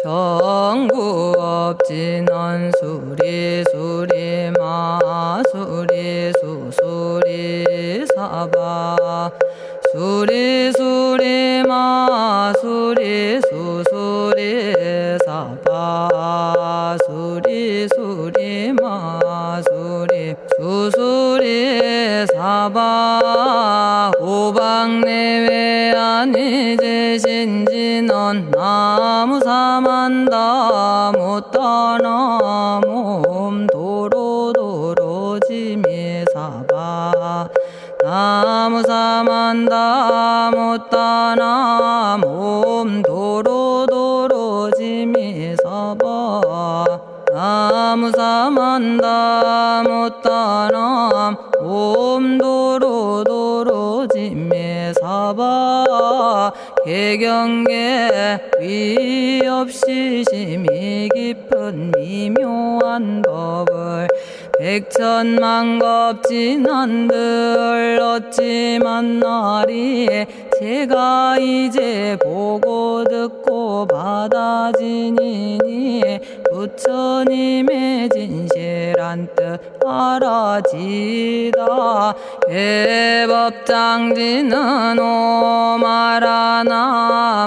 정구업진원 수리수리 마수리 수수리 사바 수리수리 마수리 수수리 사바 수리수리 마수리 수수리 사바 오방내외 안이제신진원 나무사만다 못다나 몸 도로도로지미사바 나무사만다 못다나 몸 도로도로지미사바 나무사만다 못다나 몸 도로도로지미사바 개경계 위없이 심히 깊은 미묘한 법을 백천만겁진한들 어찌 만나리 제가 이제 보고 듣고 받아지니니 부처님의 진실한 뜻 알아지다 해법장지는 오마라나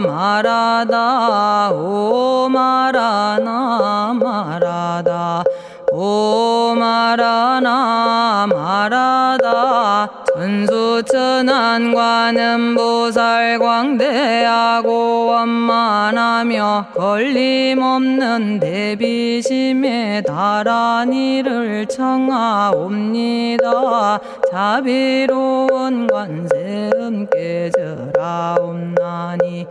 마라다 오마라나 마라다 오마라나 마라다 천수천안관음보살 광대하고 원만하며 걸림없는 대비심에 달한 이를 청하옵니다. 자비로운 관세음께 절하옵나니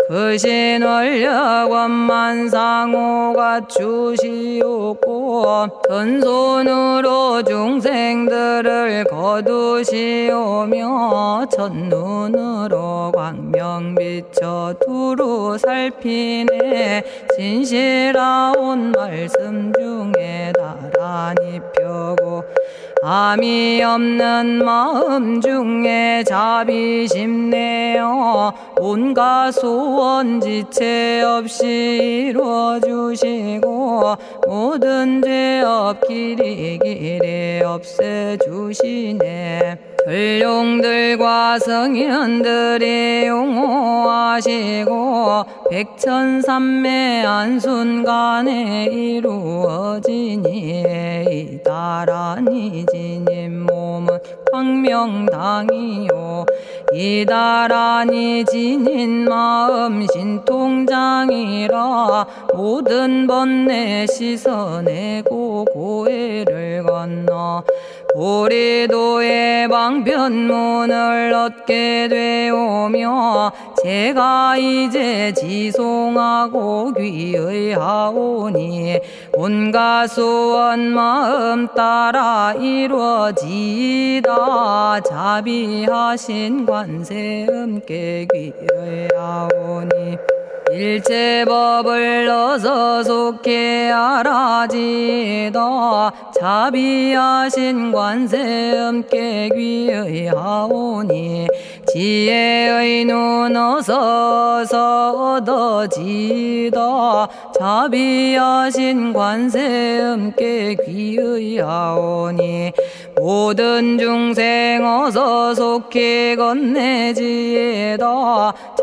그신 원력 원만상호가 주시옵고 전손으로 중생들을 거두시오며 첫눈으로 광명 비쳐 두루 살피네 진실하온 말씀 중에 나란히 펴고 암이 없는 마음 중에 자비심 내어 온갖 소원 지체 없이 이루어주시고 모든 죄업 길이 없애주시네. 전룡들과 성현들이 용호하시고 백천삼매 한순간에 이루어지니 이다라니 지님 몸은 광명당이요 이다라니 지닌 마음 신통장이라 모든 번뇌 씻어내고 고해를 건너 보리도의 방편문을 얻게 되오며 제가 이제 지송하고 귀의하오니 온갖 소원 마음 따라 이루어지다 자비하신 관세음께 귀의하오니 일체법을 어서 속히 알아지다 자비하신 관세음께 귀의하오니 지혜의 눈 어서 얻어지다 자비하신 관세음께 귀의하오니 모든 중생 어서 속히 건네지다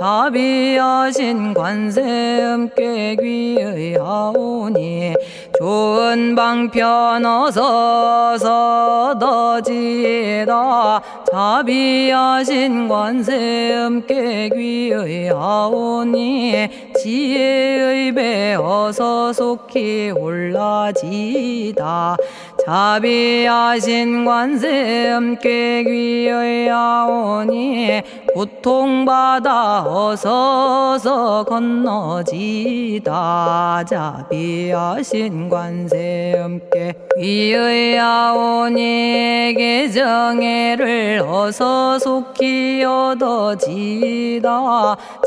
자비하신 관세음께 귀의하오니 좋은 방편 어서 얻어지다 자비하신 관세음께 귀의하오니 지혜의 배 어서 속히 올라지다 자비하신 관세음께 귀의하오니 고통받아 어서 건너지다 자비하신 관세음께 귀의하오니 개정애를 어서 속히 얻어지다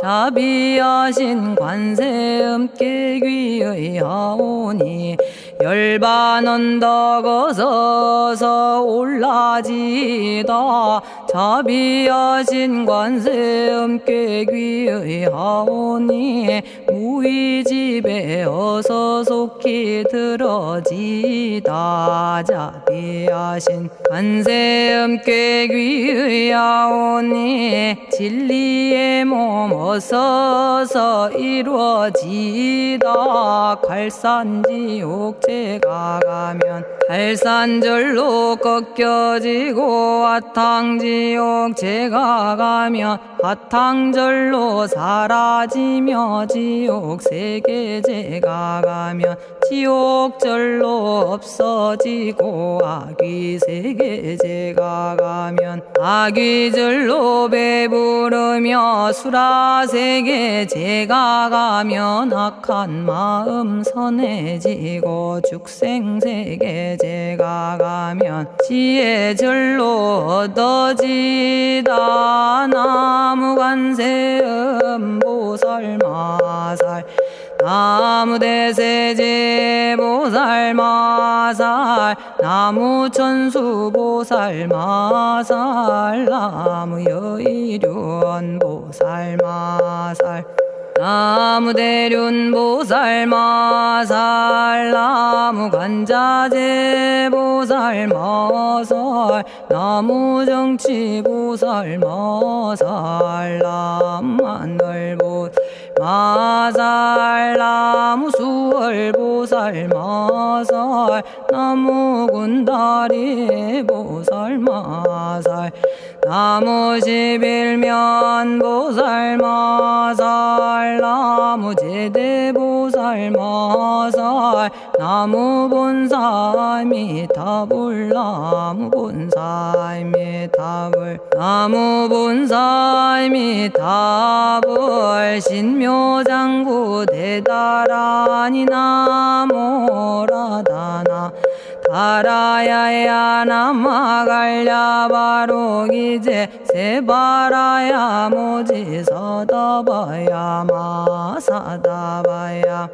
자비하신 관세음께 귀의하오니 열반 언덕 먹어서서 올라지다 자비하신 관세음께 귀의하오니 무의집에 어서 속히 들어지다 자비하신 관세음께 귀의하오니 진리의 몸 어서서 이루어지다 갈산지옥 제가 가면 갈산절로 꺾여지고 화탕지옥 제가 가면 화탕절로 사라지며 지옥 세계 제가 가면 지옥절로 없어지고 아귀 세계 제가 가면 아귀절로 배부르며 수라 세계 제가 가면 악한 마음 선해지고 죽생 세계 제가 가면 지혜절로 얻어지다 나무관세음 보살마살 나무대세제 보살마살 나무천수 보살마살 나무여의륜 보살마살 나무대륜 보살마살 나무간자재 보살마살 나무정치 보살마살 나무하늘 보살마살 나무수월 보살마살 나무군다리 보살마살 나무십일면 보살마살 나무제대 보살마살 나무본사미타불 나무본사미타불 나무본사미타불 신묘장구 대다라니 나모라다나 다라야야 남아갈랴 바로기제 세바라야 모지서다바야 마사다바야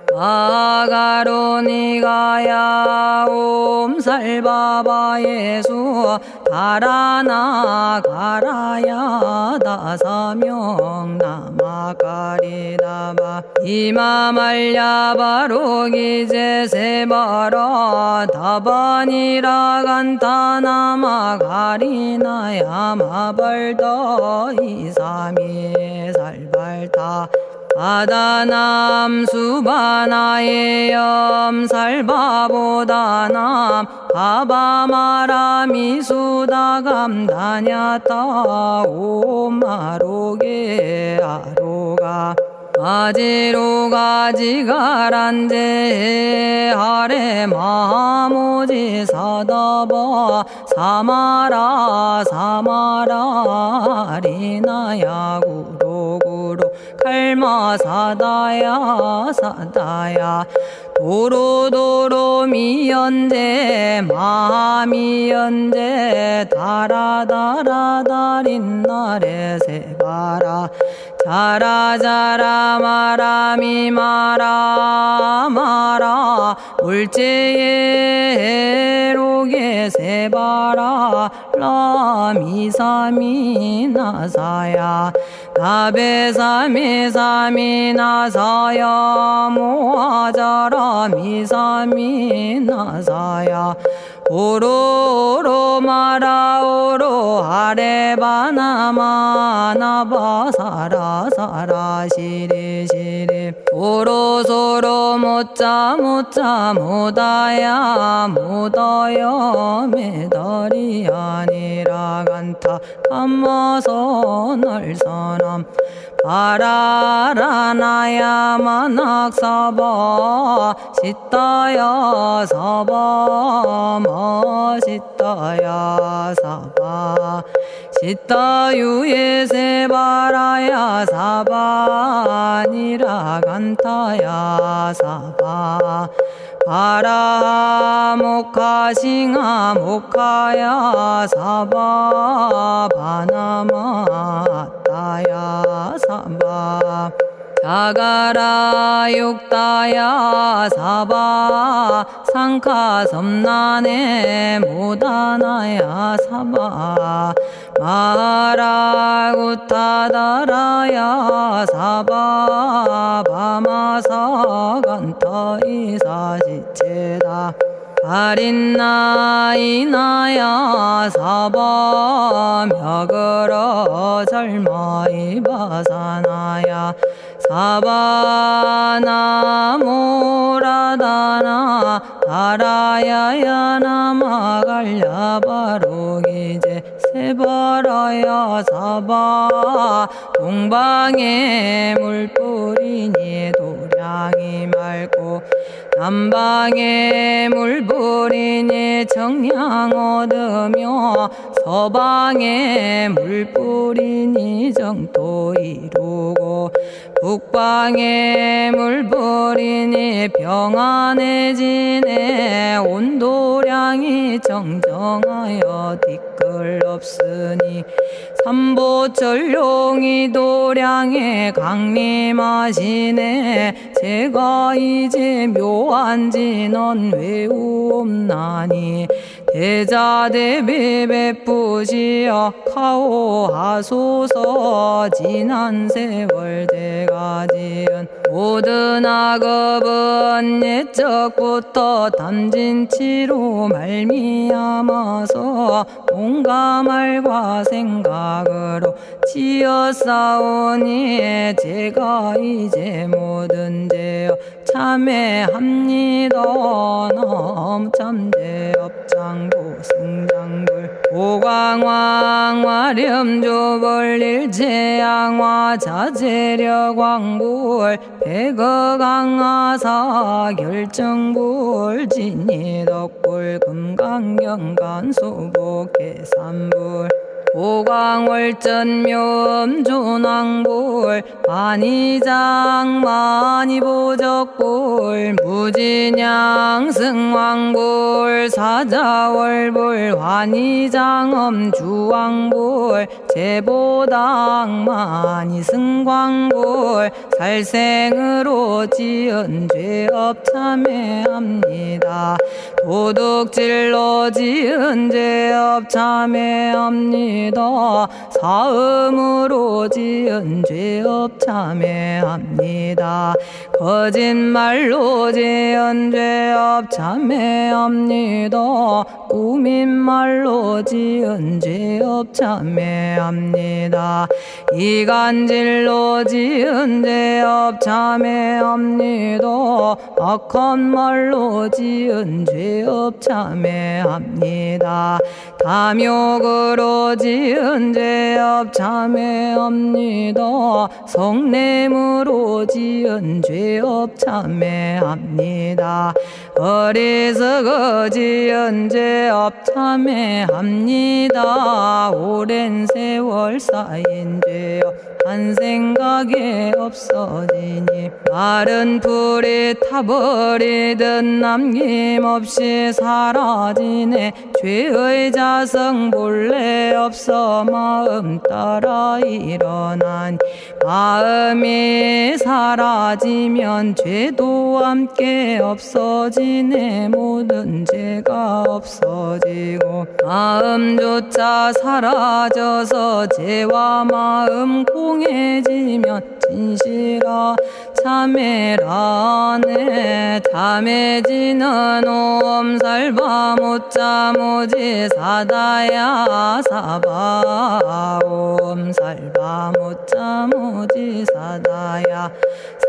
아가로니가야 옴살바바 예수 다라나 가라야 다사명 나마가리다바 이마말랴 바로기제 세바라 다바니라 간타나마 가리나야 마발더 이사미 살발타 바다남 수바나의 염살바보다남 바바마라미 수다감다냐타 오마로게 아로가 아지로가 지가란제 하레 마모지 사다바 사마라 사마라 리나야 구로구로 칼마 사다야 사다야 도로도로 미연제 마미연제 다라다라다린나레 세바라 자라자라 마라미 마라 마라 울제에 로게 세바라 라미사미 나사야 나베사미사미 나사야 모아자라 미사미 나사야 오로로 마라오로 아레바나마 나바사라 사라 시리 시리 오로소로 모짜 모짜 모다야 모다야 메다리 아니라 간타 담마서 날선함 바라라나야 만학사바 시타야 사바 마시타야 사바 시타유예 세바라야 사바니라 간타야 사바 바라 모카싱아 모카야 사바 바나마 따야 사바 자가라 육다야 사바 상카 섬난에 모다나야 사바 마라구타다라야 사바 바마사간타 이사시체다 아린나이나야 사바 며그러 절마이바사나야 사바나모라다나 다라야야 나마갈야바로기제 세바라야 사바 동방에 물뿌리니 도량이 맑고 남방에 물뿌리니 정량 얻으며 서방에 물뿌리니 정토 이루고 북방에 물뿌리니 평안해지네 온도량이 정정하여 뒤끌 없으니 삼보철룡이 도량에 강림하시네 제가 이제 묘한 진언 외우옵나니 대자대비 베푸시어 카오하소서 지난 세월 제가 지은 모든 악업은 옛적부터 탐진치로 말미암아서 온갖 말과 생각으로 지었사오니 제가 이제 모든 죄업 참회합니다. 너무 참죄업장고 승장불 오광왕 화렴조벌 일체양화 자재력왕불 백어강하사 결정불 진이덕불 금강경간수복계산불 오광월전묘음존왕불 안이장 만이보적불 무진양승왕불 사자월불 환희장엄 주왕불 제보당 만이승광불 살생으로 지은 죄업 참회합니다. 도둑질로 지은 죄업 참회합니다. 사음으로 지은 죄업 참회합니다. 거짓말로 지은 죄업 참회합니다. 꾸민말로 지은 죄업 참회합니다. 이간질로 지은 죄업 참회합니다. 악한 말로 지은 죄업 참회합니다. 탐욕으로 지은 죄업 참회합니다. 성냄으로 지은 죄업 참회합니다. 어리석어 지은 죄업 참회합니다. 오랜 세월 쌓인 죄업 한 생각에 없어지니 마른 풀이 타버리듯 남김없이 사라지네. 죄의 자성 본래 없어 마음 따라 일어나니 마음이 사라지면 죄도 함께 없어지네. 모든 죄가 없어지고 마음조차 사라져서 죄와 마음 공해지면 진실아 참회라네. 참해지는 옴살바 못자모지 사다야 사바 옴살바 못자모지 사다야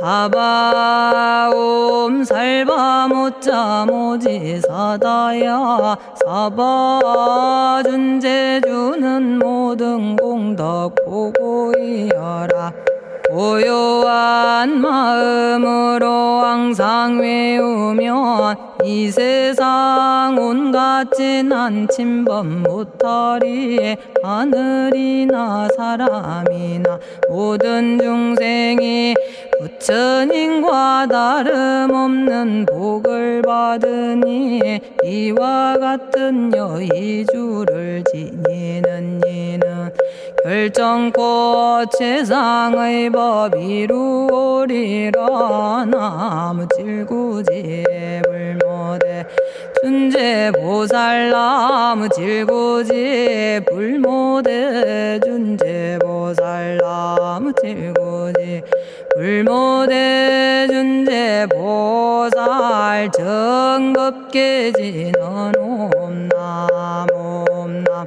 사바 옴살바 못자모지 사다야 사바 준제주는 모든 공덕 보고이여라. 고요한 마음으로 항상 외우면 이 세상 온갖 진한 침범 못하리. 하늘이나 사람이나 모든 중생이 부처님과 다름없는 복을 받으니 이와 같은 여의주를 지니는 이는 결정코 최상의 법 이루오리라. 나무 질구지 불모대 준재보살. 나무 질구지 불모대 준재보살. 나무 질구지 불모대 준재보살. 정법계지는 옴남 옴남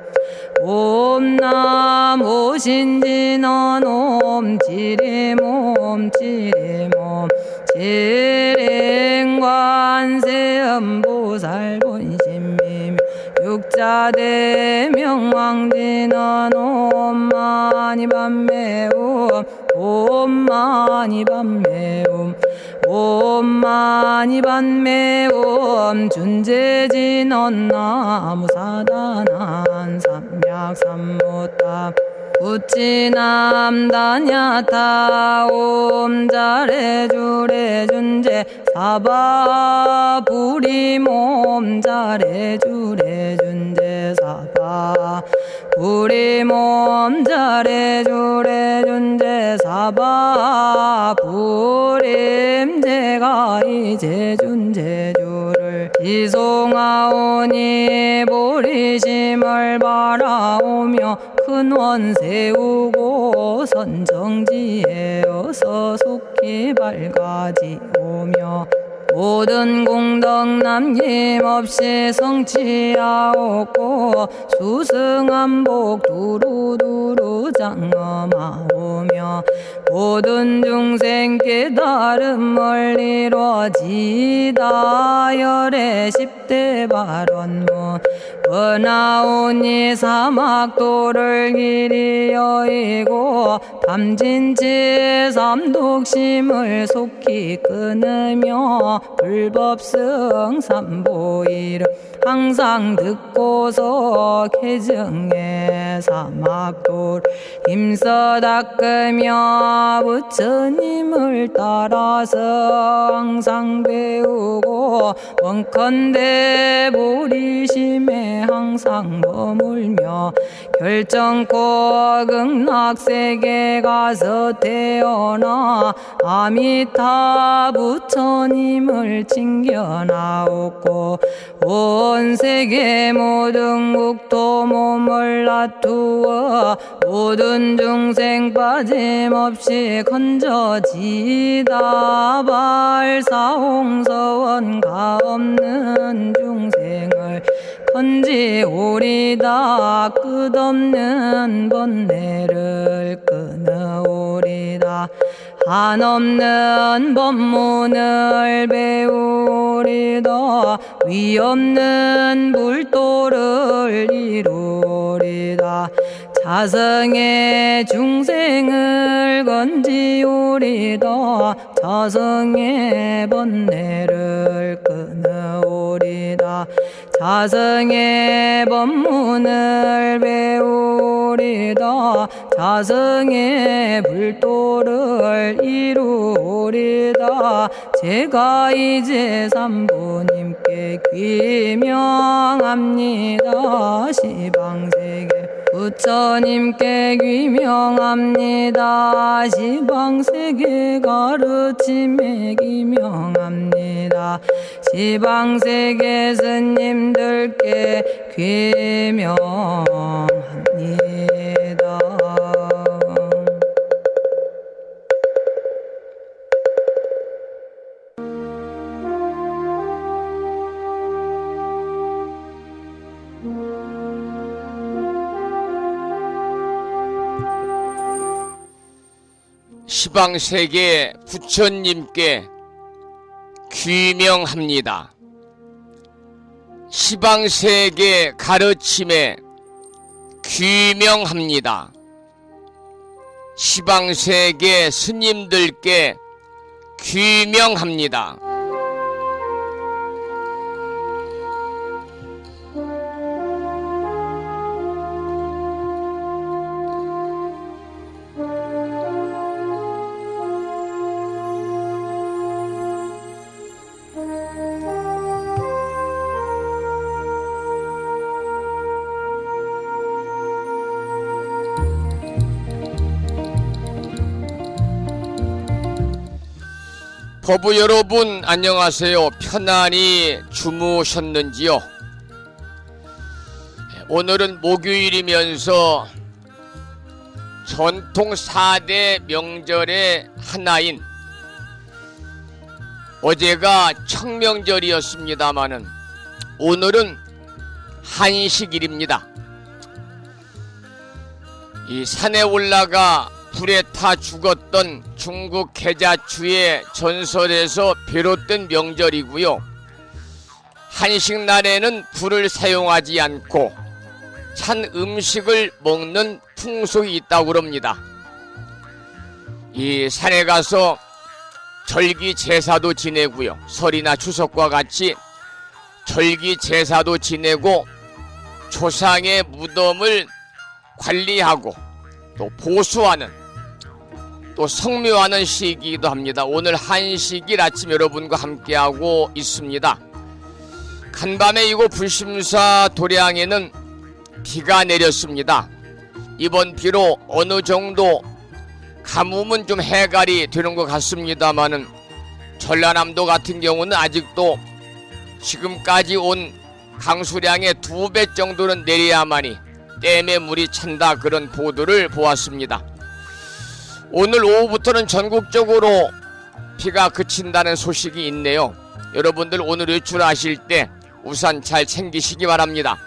옴남 오신지는 옴 지리몸 지리몸 지랭관세음보살 본심미묘 육자대명왕지는 옴마니밤매옴 옴마니밤매옴 옴마니밤매옴 준재진언 나무사다난 삼약삼무타 우치남다냐타 옴자레주레 준재 사바 부리몸 자레주레 준재 사바 부리몸 자레주레 준재 사바 부림. 제가 이제 준재주를 지송하오니 보리심을 바라오며 큰원 세우고 선정지에 어서 속히 밝아지오며 모든 공덕 남김없이 성취하옵고 수승한복 두루두루 장엄하오며 모든 중생 깨달음을 이루어지다. 열의 10대 발언문 번하오니 사막도를 길이 여의고 탐진치 삼독심을 속히 끊으며 불법승 삼보이를 항상 듣고서 개정해 사막도를 힘써 닦으며 부처님을 따라서 항상 배우고 원컨대 보리심에 항상 머물며 결정코 극락세계 가서 태어나 아미타 부처님을 칭견하옵고 온 세계 모든 국토 몸을 놔두어 모든 중생 빠짐없이 건져지다. 발사홍서원 가없는 중생을 건지오리다. 끝없는 번뇌를 끊어오리다. 한없는 법문을 배우리다. 위없는 불도를 이루리다. 자성의 중생을 건지오리다. 자성의 번뇌를 끊어오리다. 자성의 법문을 배우리다. 자성의 불도를 이루리다. 제가 이제 삼부님께 귀명합니다. 시방세계 부처님께 귀명합니다. 시방세계 가르침에 귀명합니다. 시방세계 스님들께 귀명합니다. 시방세계 부처님께 귀명합니다. 시방세계 가르침에 귀명합니다. 시방세계 스님들께 귀명합니다. 법부 여러분 안녕하세요. 편안히 주무셨는지요? 오늘은 목요일이면서 전통 4대 명절의 하나인 어제가 청명절이었습니다마는 오늘은 한식일입니다. 이 산에 올라가 불에 타 죽었던 중국 계자추의 전설에서 비롯된 명절이고요. 한식날에는 불을 사용하지 않고 찬 음식을 먹는 풍속이 있다고 합니다. 이 산에 가서 절기 제사도 지내고요. 설이나 추석과 같이 절기 제사도 지내고 조상의 무덤을 관리하고 또 보수하는 또 성묘하는 시기이기도 합니다. 오늘 한식일 아침 여러분과 함께하고 있습니다. 간밤에 이곳 불심사 도량에는 비가 내렸습니다. 이번 비로 어느 정도 가뭄은 좀 해갈이 되는 것 같습니다만은 전라남도 같은 경우는 아직도 지금까지 온 강수량의 2배 정도는 내려야만이 댐에 물이 찬다, 그런 보도를 보았습니다. 오늘 오후부터는 전국적으로 비가 그친다는 소식이 있네요. 여러분들 오늘 외출하실 때 우산 잘 챙기시기 바랍니다.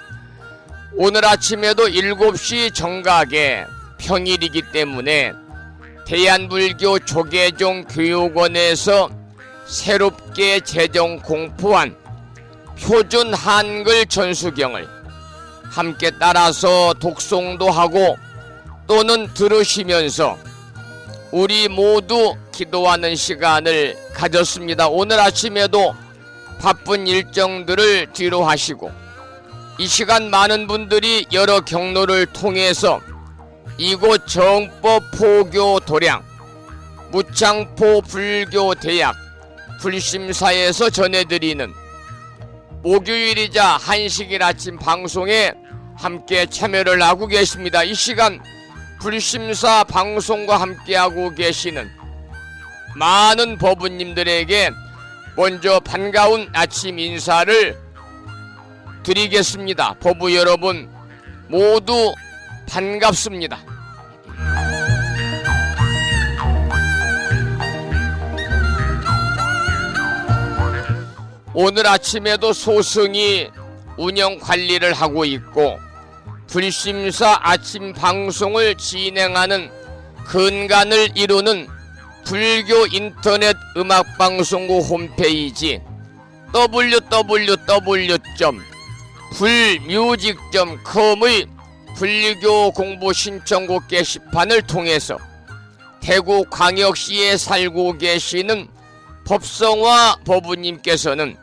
오늘 아침에도 7시 정각에 평일이기 때문에 대한불교 조계종 교육원에서 새롭게 제정 공포한 표준 한글 전수경을 함께 따라서 독송도 하고 또는 들으시면서 우리 모두 기도하는 시간을 가졌습니다. 오늘 아침에도 바쁜 일정들을 뒤로 하시고 이 시간 많은 분들이 여러 경로를 통해서 이곳 정법포교 도량 무창포 불교대학 불심사에서 전해드리는 목요일이자 한식일 아침 방송에 함께 참여를 하고 계십니다. 이 시간 불심사 방송과 함께하고 계시는 많은 법부님들에게 먼저 반가운 아침 인사를 드리겠습니다. 법부 여러분 모두 반갑습니다. 오늘 아침에도 소승이 운영 관리를 하고 있고 불심사 아침 방송을 진행하는 근간을 이루는 불교 인터넷 음악방송국 홈페이지 www.불뮤직.com의 불교 공부 신청곡 게시판을 통해서 대구광역시에 살고 계시는 법성화 법부님께서는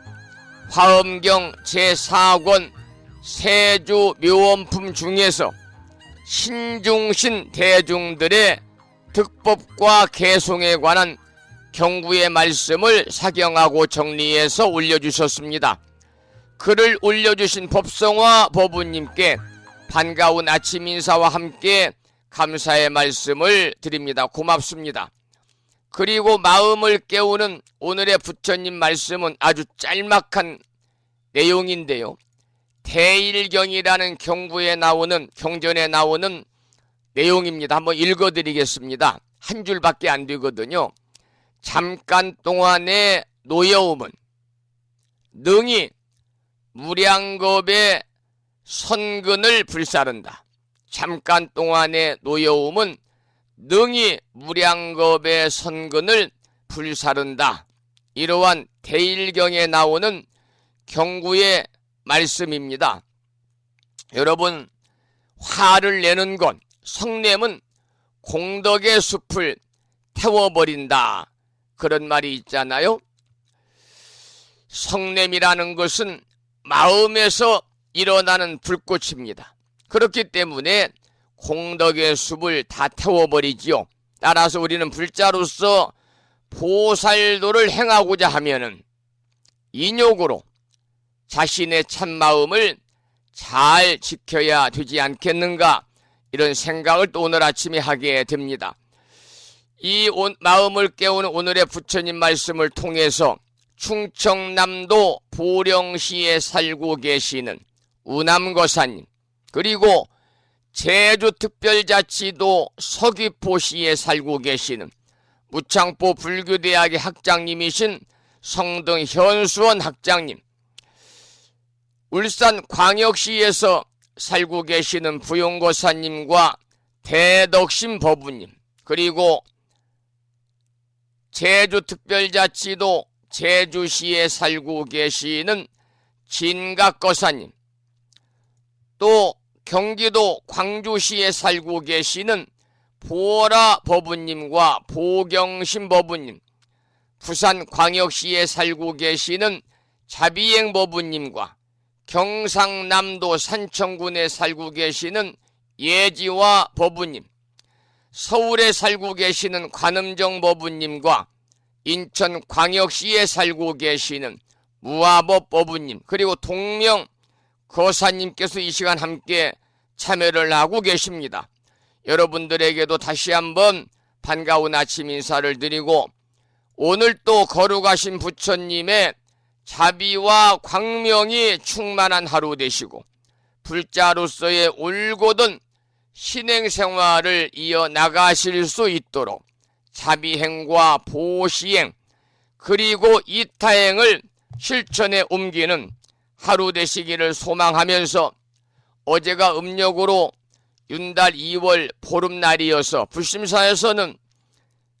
화엄경 제4권 세주 묘원품 중에서 신중신 대중들의 득법과 개송에 관한 경구의 말씀을 사경하고 정리해서 올려주셨습니다. 글을 올려주신 법성화 법부님께 반가운 아침 인사와 함께 감사의 말씀을 드립니다. 고맙습니다. 그리고 마음을 깨우는 오늘의 부처님 말씀은 아주 짤막한 내용인데요. 대일경이라는 경구에 나오는, 경전에 나오는 내용입니다. 한번 읽어드리겠습니다. 한 줄밖에 안 되거든요. 잠깐 동안의 노여움은 능히 무량겁의 선근을 불사른다. 잠깐 동안의 노여움은 능히 무량겁의 선근을 불사른다. 이러한 대일경에 나오는 경구의 말씀입니다. 여러분, 화를 내는 것, 성냄은 공덕의 숲을 태워버린다, 그런 말이 있잖아요. 성냄이라는 것은 마음에서 일어나는 불꽃입니다. 그렇기 때문에 공덕의 숲을 다 태워버리지요. 따라서 우리는 불자로서 보살도를 행하고자 하면은 인욕으로 자신의 참마음을 잘 지켜야 되지 않겠는가, 이런 생각을 또 오늘 아침에 하게 됩니다. 이 마음을 깨우는 오늘의 부처님 말씀을 통해서 충청남도 보령시에 살고 계시는 우남거사님, 그리고 제주특별자치도 서귀포시에 살고 계시는 무창포 불교대학의 학장님이신 성등현수원 학장님, 울산광역시에서 살고 계시는 부용거사님과 대덕심 법우님, 그리고 제주특별자치도 제주시에 살고 계시는 진각거사님, 또 경기도 광주시에 살고 계시는 보라 법우님과 보경심 법우님, 부산광역시에 살고 계시는 자비행 법우님과 경상남도 산청군에 살고 계시는 예지와 법우님, 서울에 살고 계시는 관음정 법우님과 인천광역시에 살고 계시는 무화법 법우님, 그리고 동명 거사님께서 이 시간 함께 참여를 하고 계십니다. 여러분들에게도 다시 한번 반가운 아침 인사를 드리고, 오늘 또 거룩하신 부처님의 자비와 광명이 충만한 하루 되시고 불자로서의 올곧은 신행생활을 이어나가실 수 있도록 자비행과 보시행 그리고 이타행을 실천에 옮기는 하루 되시기를 소망하면서, 어제가 음력으로 윤달 2월 보름날이어서 불심사에서는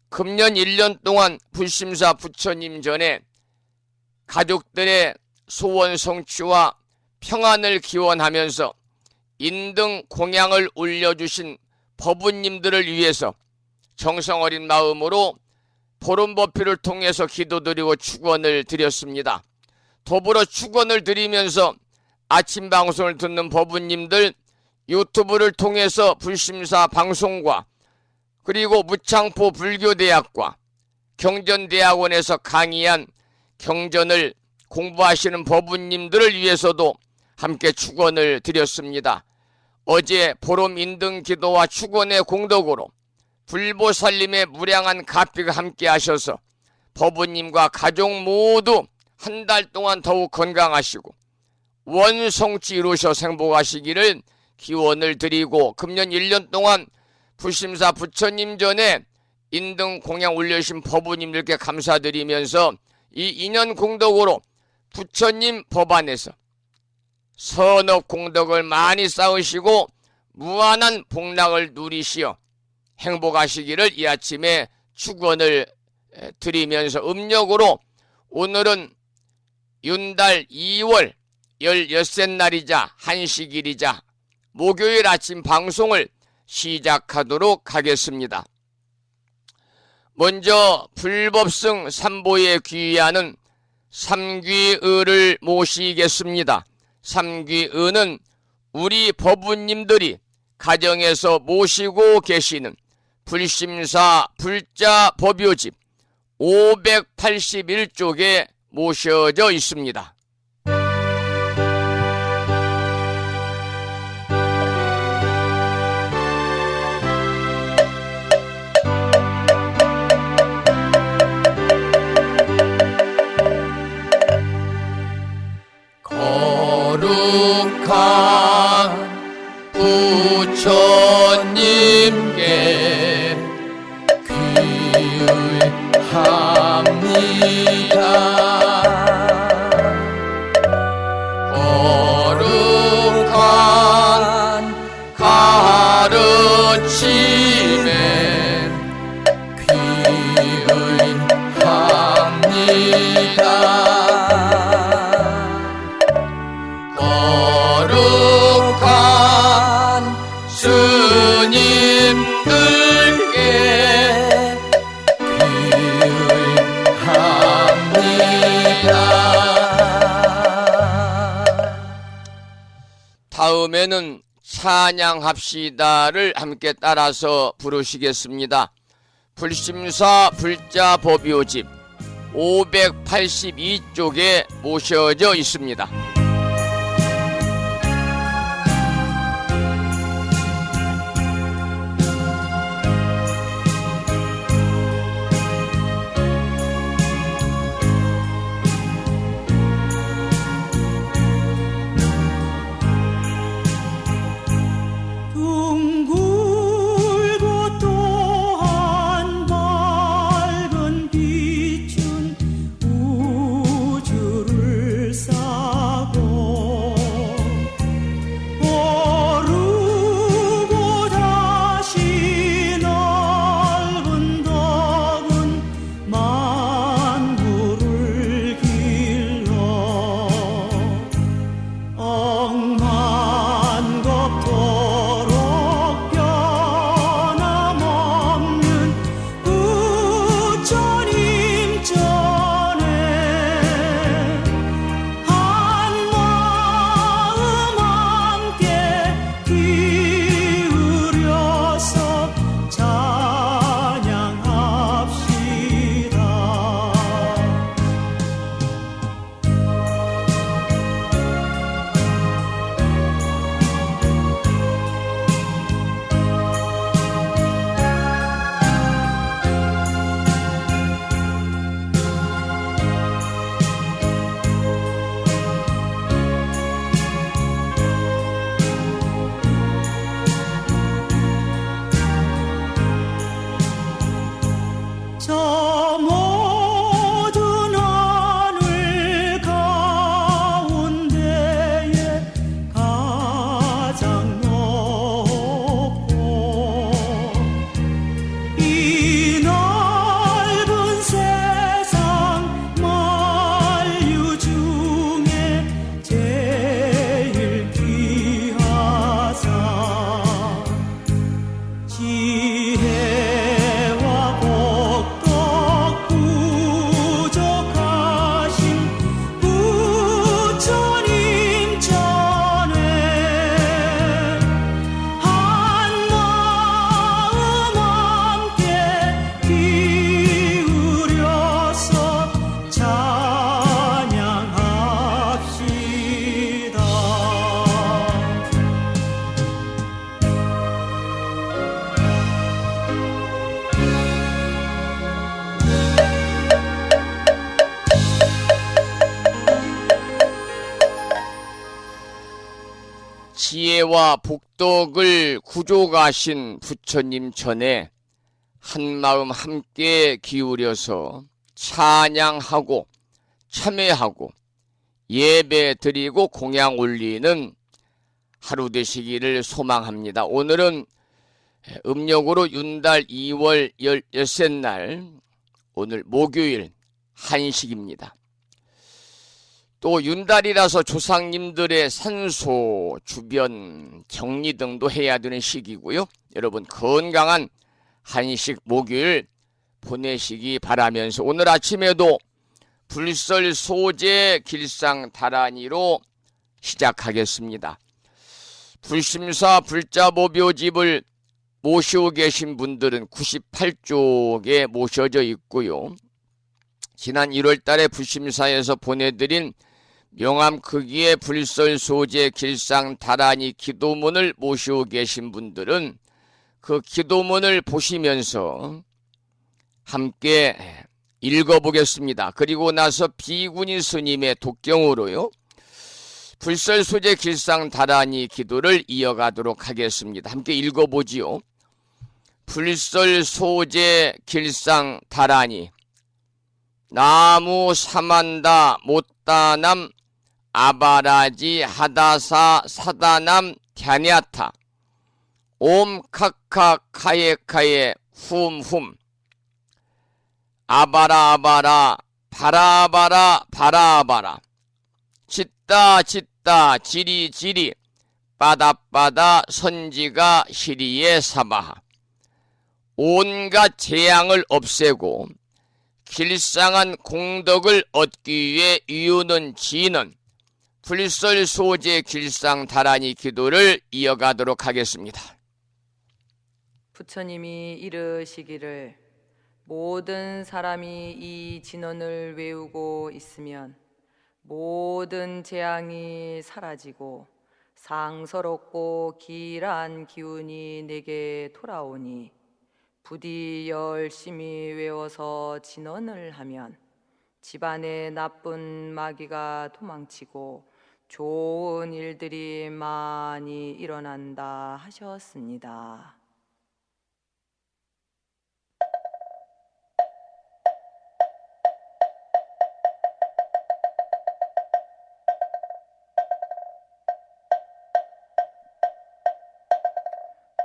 금년 1년 동안 불심사 부처님 전에 가족들의 소원 성취와 평안을 기원하면서 인등 공양을 올려주신 법우님들을 위해서 정성어린 마음으로 보름법회를 통해서 기도드리고 축원을 드렸습니다. 더불어 축원을 드리면서 아침 방송을 듣는 법우님들, 유튜브를 통해서 불심사 방송과 그리고 무창포 불교대학과 경전대학원에서 강의한 경전을 공부하시는 법우님들을 위해서도 함께 축원을 드렸습니다. 어제 보름 인등 기도와 축원의 공덕으로 불보살님의 무량한 가피가 함께 하셔서 법우님과 가족 모두 한 달 동안 더욱 건강하시고 원성취 이루셔 행복하시기를 기원을 드리고, 금년 1년 동안 불심사 부처님 전에 인등 공양 올려주신 법우님들께 감사드리면서 이 인연 공덕으로 부처님 법안에서 선업 공덕을 많이 쌓으시고 무한한 복락을 누리시어 행복하시기를 이 아침에 축원을 드리면서, 음력으로 오늘은 윤달 2월 16째 날이자 한식일이자 목요일 아침 방송을 시작하도록 하겠습니다. 먼저 불법승 삼보에 귀의하는 삼귀의를 모시겠습니다. 삼귀의는 우리 법우님들이 가정에서 모시고 계시는 불심사 불자 법요집 581쪽에 모셔져 있습니다. 거룩한 부처님께 귀의합니다. 거룩한 가르침에 귀의합니다. 거룩한 스님들께 귀의합니다. 다음에는 찬양합시다를 함께 따라서 부르시겠습니다. 불심사 불자 법요집 582쪽에 모셔져 있습니다. 지혜와 복덕을 구조가신 부처님 전에 한마음 함께 기울여서 찬양하고 참회하고 예배 드리고 공양 올리는 하루 되시기를 소망합니다. 오늘은 음력으로 윤달 2월 13날 오늘 목요일 한식입니다. 또 윤달이라서 조상님들의 산소 주변 정리 등도 해야 되는 시기고요. 여러분 건강한 한식 목요일 보내시기 바라면서 오늘 아침에도 불설 소재 길상 다란이로 시작하겠습니다. 불심사 불자보묘집을 모시고 계신 분들은 98쪽에 모셔져 있고요. 지난 1월 달에 불심사에서 보내드린 명암 크기의 불설 소재 길상 다란이 기도문을 모시고 계신 분들은 그 기도문을 보시면서 함께 읽어보겠습니다. 그리고 나서 비구니 스님의 독경으로요. 불설 소재 길상 다란이 기도를 이어가도록 하겠습니다. 함께 읽어보지요. 불설 소재 길상 다란이 나무 사만다 못다남 아바라지 하다사 사다남 갸냐타 옴 카카 카예카예 훔훔 아바라 아바라 바라바라 바라바라 짓다 짓다 지리 지리 빠다빠다 선지가 시리에 사바하 온갖 재앙을 없애고 길상한 공덕을 얻기 위해 이유는 지는 불설 소재 길상 다란이 기도를 이어가도록 하겠습니다. 부처님이 이르시기를 모든 사람이 이 진언을 외우고 있으면 모든 재앙이 사라지고 상서롭고 길한 기운이 내게 돌아오니 부디 열심히 외워서 진언을 하면 집안에 나쁜 마귀가 도망치고 좋은 일들이 많이 일어난다 하셨습니다.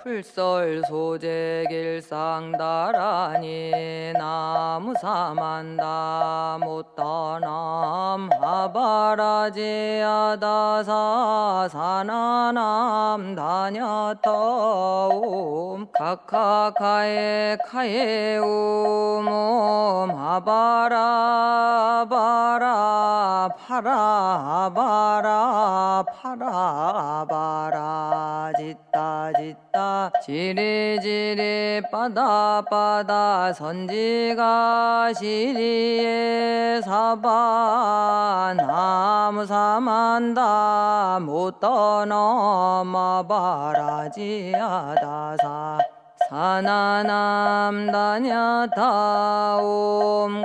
불설 소재 길상 다란이 나무 사만다 못다남 아바라지 아다사 사나남 다냐타옴 카카카에 카에 우몸 아바라 바라 파라 바라 파라 바라 짓다 짓다 지리지리 빠다빠다 선지가 시리에 사바 나무 사만다 못떠넘어 바라지아다사 사나남 다냐타옴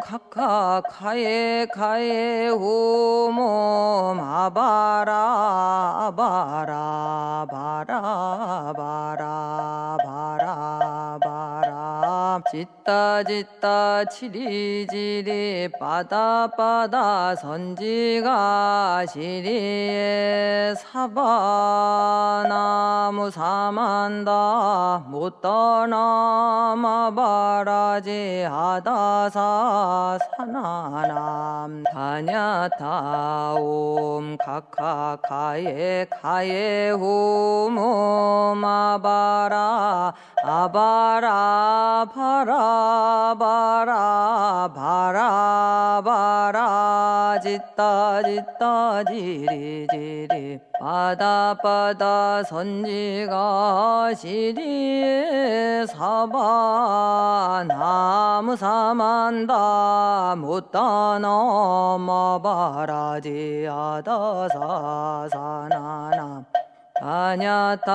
카카카에 카에 후몸 아바라 바라 바라 바라 바라 바라 짓다 짓다 지리지리 빠다빠다 선지가 시리에 사바 나무 사만다 못떠 나마바라지 하다사 사나남 다냐타옴 카카카에 카에 후몸 아바라 아바라 바라 바라 바라 바라 짓다 짓다 지리지리 빠다빠다 선지가 시리에 사바 나무 사만다 못다 넘어 바라지 아다사 사나남 다냐타옴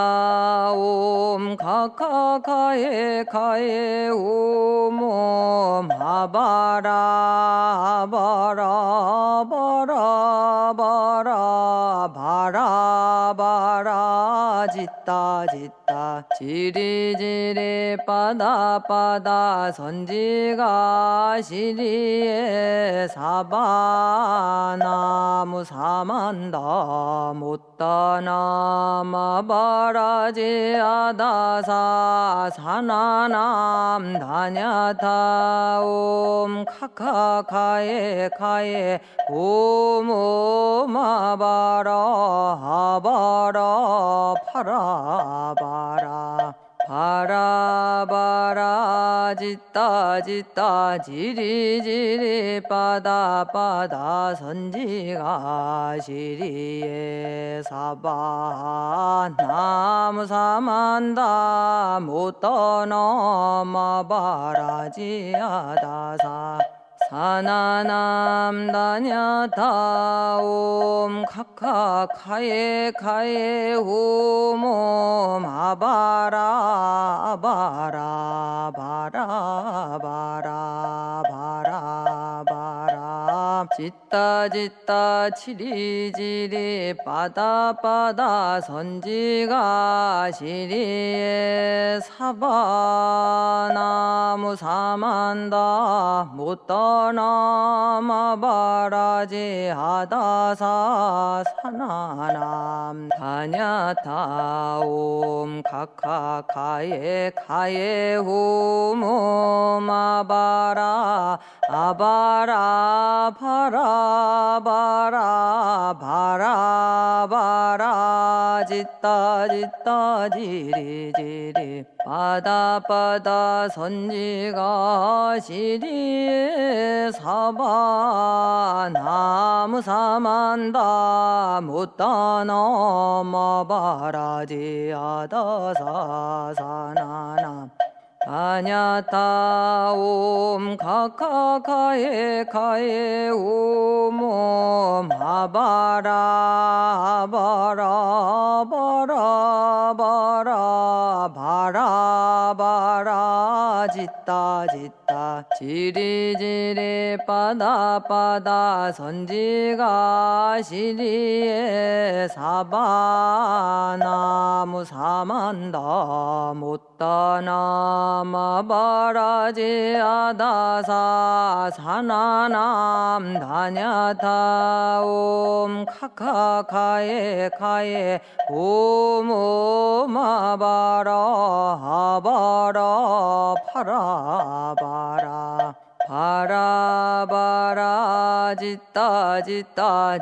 카카카에 카에 우몸 아바라 바라 바라 바라 바라 바라 짓다 짓다 지리지리 빠다 선지가 시리에 사바나무 사만다 못다나 마바라지 아다사 사나남 다냐타옴 카카카에 카에 오모마바라 하바라 파라바라 바라바라 짓다 지리지리 빠다 선지가 시리에 사바 나무 사만다 못떠나 마바라지 아다사 사나남 다냐타옴 카카카에 카에 오모 마바라 바라 바라 바라 바라 바라 짓다 지리지리 빠다 선지가 시리에 사바나무 사만다 못떠나 마바라지 하다사 사나남 다냐타옴 카카카에 카에 호모 마바라 아바라 바라 바라 바라 바라 짓다 지리지리 빠다 선지가 시리에 사바 나무 사만다 못다나 마바라지 아다사 사나나 다냐타옴 카카카에 카에 오모 마바라 바라 바라 바라 바라 바라 짓다 지리지리 빠다 선지가 시리에 사바 나무 사만다 못다나 마바라지 아다사 사나남 다냐타옴 카카카에 카에 오모 마바라 하바라 파라바라 바라바라 짓다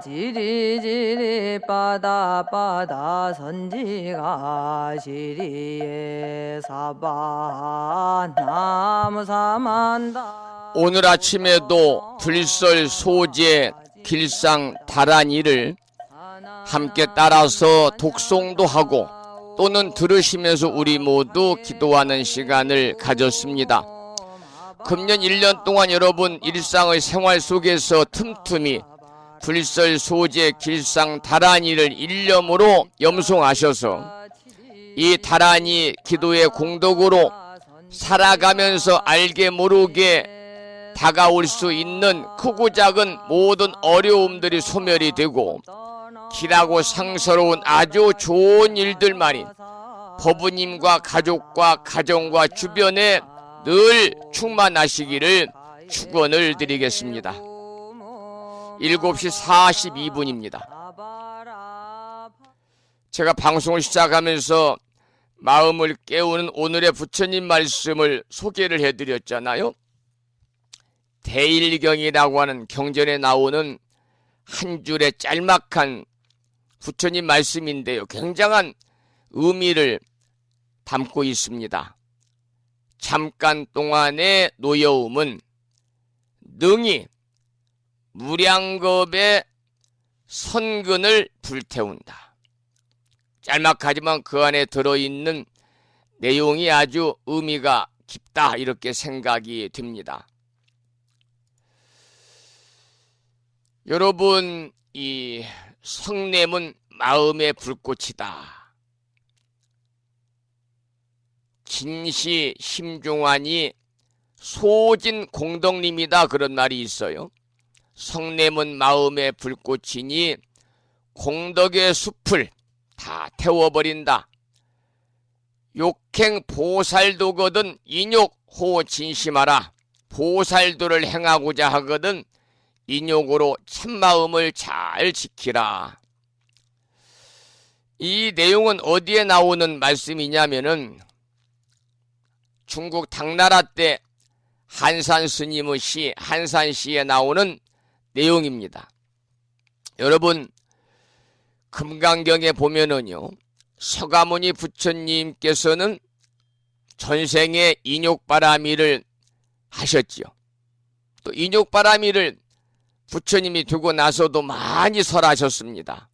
지리지리 빠다 선지가 시리에 사바 나무 사만다. 오늘 아침에도 불설 소재 길상 다란이를 함께 따라서 독송도 하고 또는 들으시면서 우리 모두 기도하는 시간을 가졌습니다. 금년 1년 동안 여러분 일상의 생활 속에서 틈틈이 불설 소재 길상 다란이를 일념으로 염송하셔서 이 다란이 기도의 공덕으로 살아가면서 알게 모르게 다가올 수 있는 크고 작은 모든 어려움들이 소멸이 되고 길하고 상서로운 아주 좋은 일들만이 법부님과 가족과 가정과 주변에 늘 충만하시기를 축원을 드리겠습니다. 7시 42분입니다. 제가 방송을 시작하면서 마음을 깨우는 오늘의 부처님 말씀을 소개를 해드렸잖아요. 대일경이라고 하는 경전에 나오는 한 줄의 짤막한 부처님 말씀인데요. 굉장한 의미를 담고 있습니다. 잠깐 동안의 노여움은 능히 무량겁의 선근을 불태운다. 짤막하지만 그 안에 들어있는 내용이 아주 의미가 깊다 이렇게 생각이 듭니다. 여러분, 이 성냄은 마음의 불꽃이다. 진시 심중하니 소진 공덕님이다 그런 말이 있어요. 성냄은 마음의 불꽃이니 공덕의 숲을 다 태워버린다. 욕행 보살도거든 인욕호 진심하라. 보살도를 행하고자 하거든 인욕으로 참마음을 잘 지키라. 이 내용은 어디에 나오는 말씀이냐면은 중국 당나라 때 한산 스님의 시, 한산시에 나오는 내용입니다. 여러분, 금강경에 보면은요, 서가모니 부처님께서는 전생에 인욕바라미를 하셨지요. 또 인욕바라미를 부처님이 두고 나서도 많이 설하셨습니다.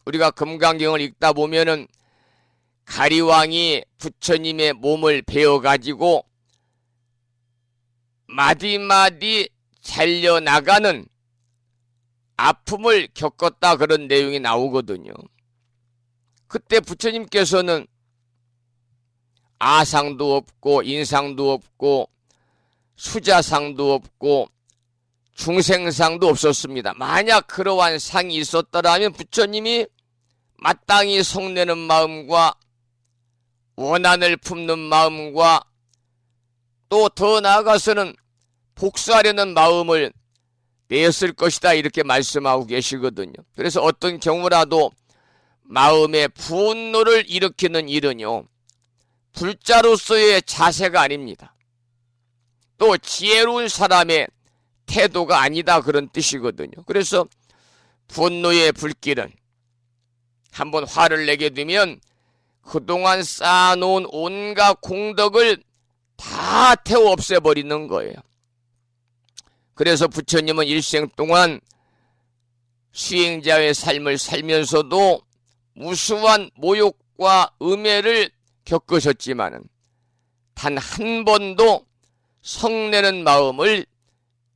우리가 금강경을 읽다 보면은 가리왕이 부처님의 몸을 베어가지고 마디마디 잘려나가는 아픔을 겪었다 그런 내용이 나오거든요. 그때 부처님께서는 아상도 없고 인상도 없고 수자상도 없고 중생상도 없었습니다. 만약 그러한 상이 있었더라면 부처님이 마땅히 성내는 마음과 원한을 품는 마음과 또 더 나아가서는 복수하려는 마음을 내었을 것이다 이렇게 말씀하고 계시거든요. 그래서 어떤 경우라도 마음의 분노를 일으키는 일은요, 불자로서의 자세가 아닙니다. 또 지혜로운 사람의 태도가 아니다 그런 뜻이거든요. 그래서 분노의 불길은 한번 화를 내게 되면 그동안 쌓아놓은 온갖 공덕을 다 태워 없애버리는 거예요. 그래서 부처님은 일생 동안 수행자의 삶을 살면서도 무수한 모욕과 음해를 겪으셨지만은 단 한 번도 성내는 마음을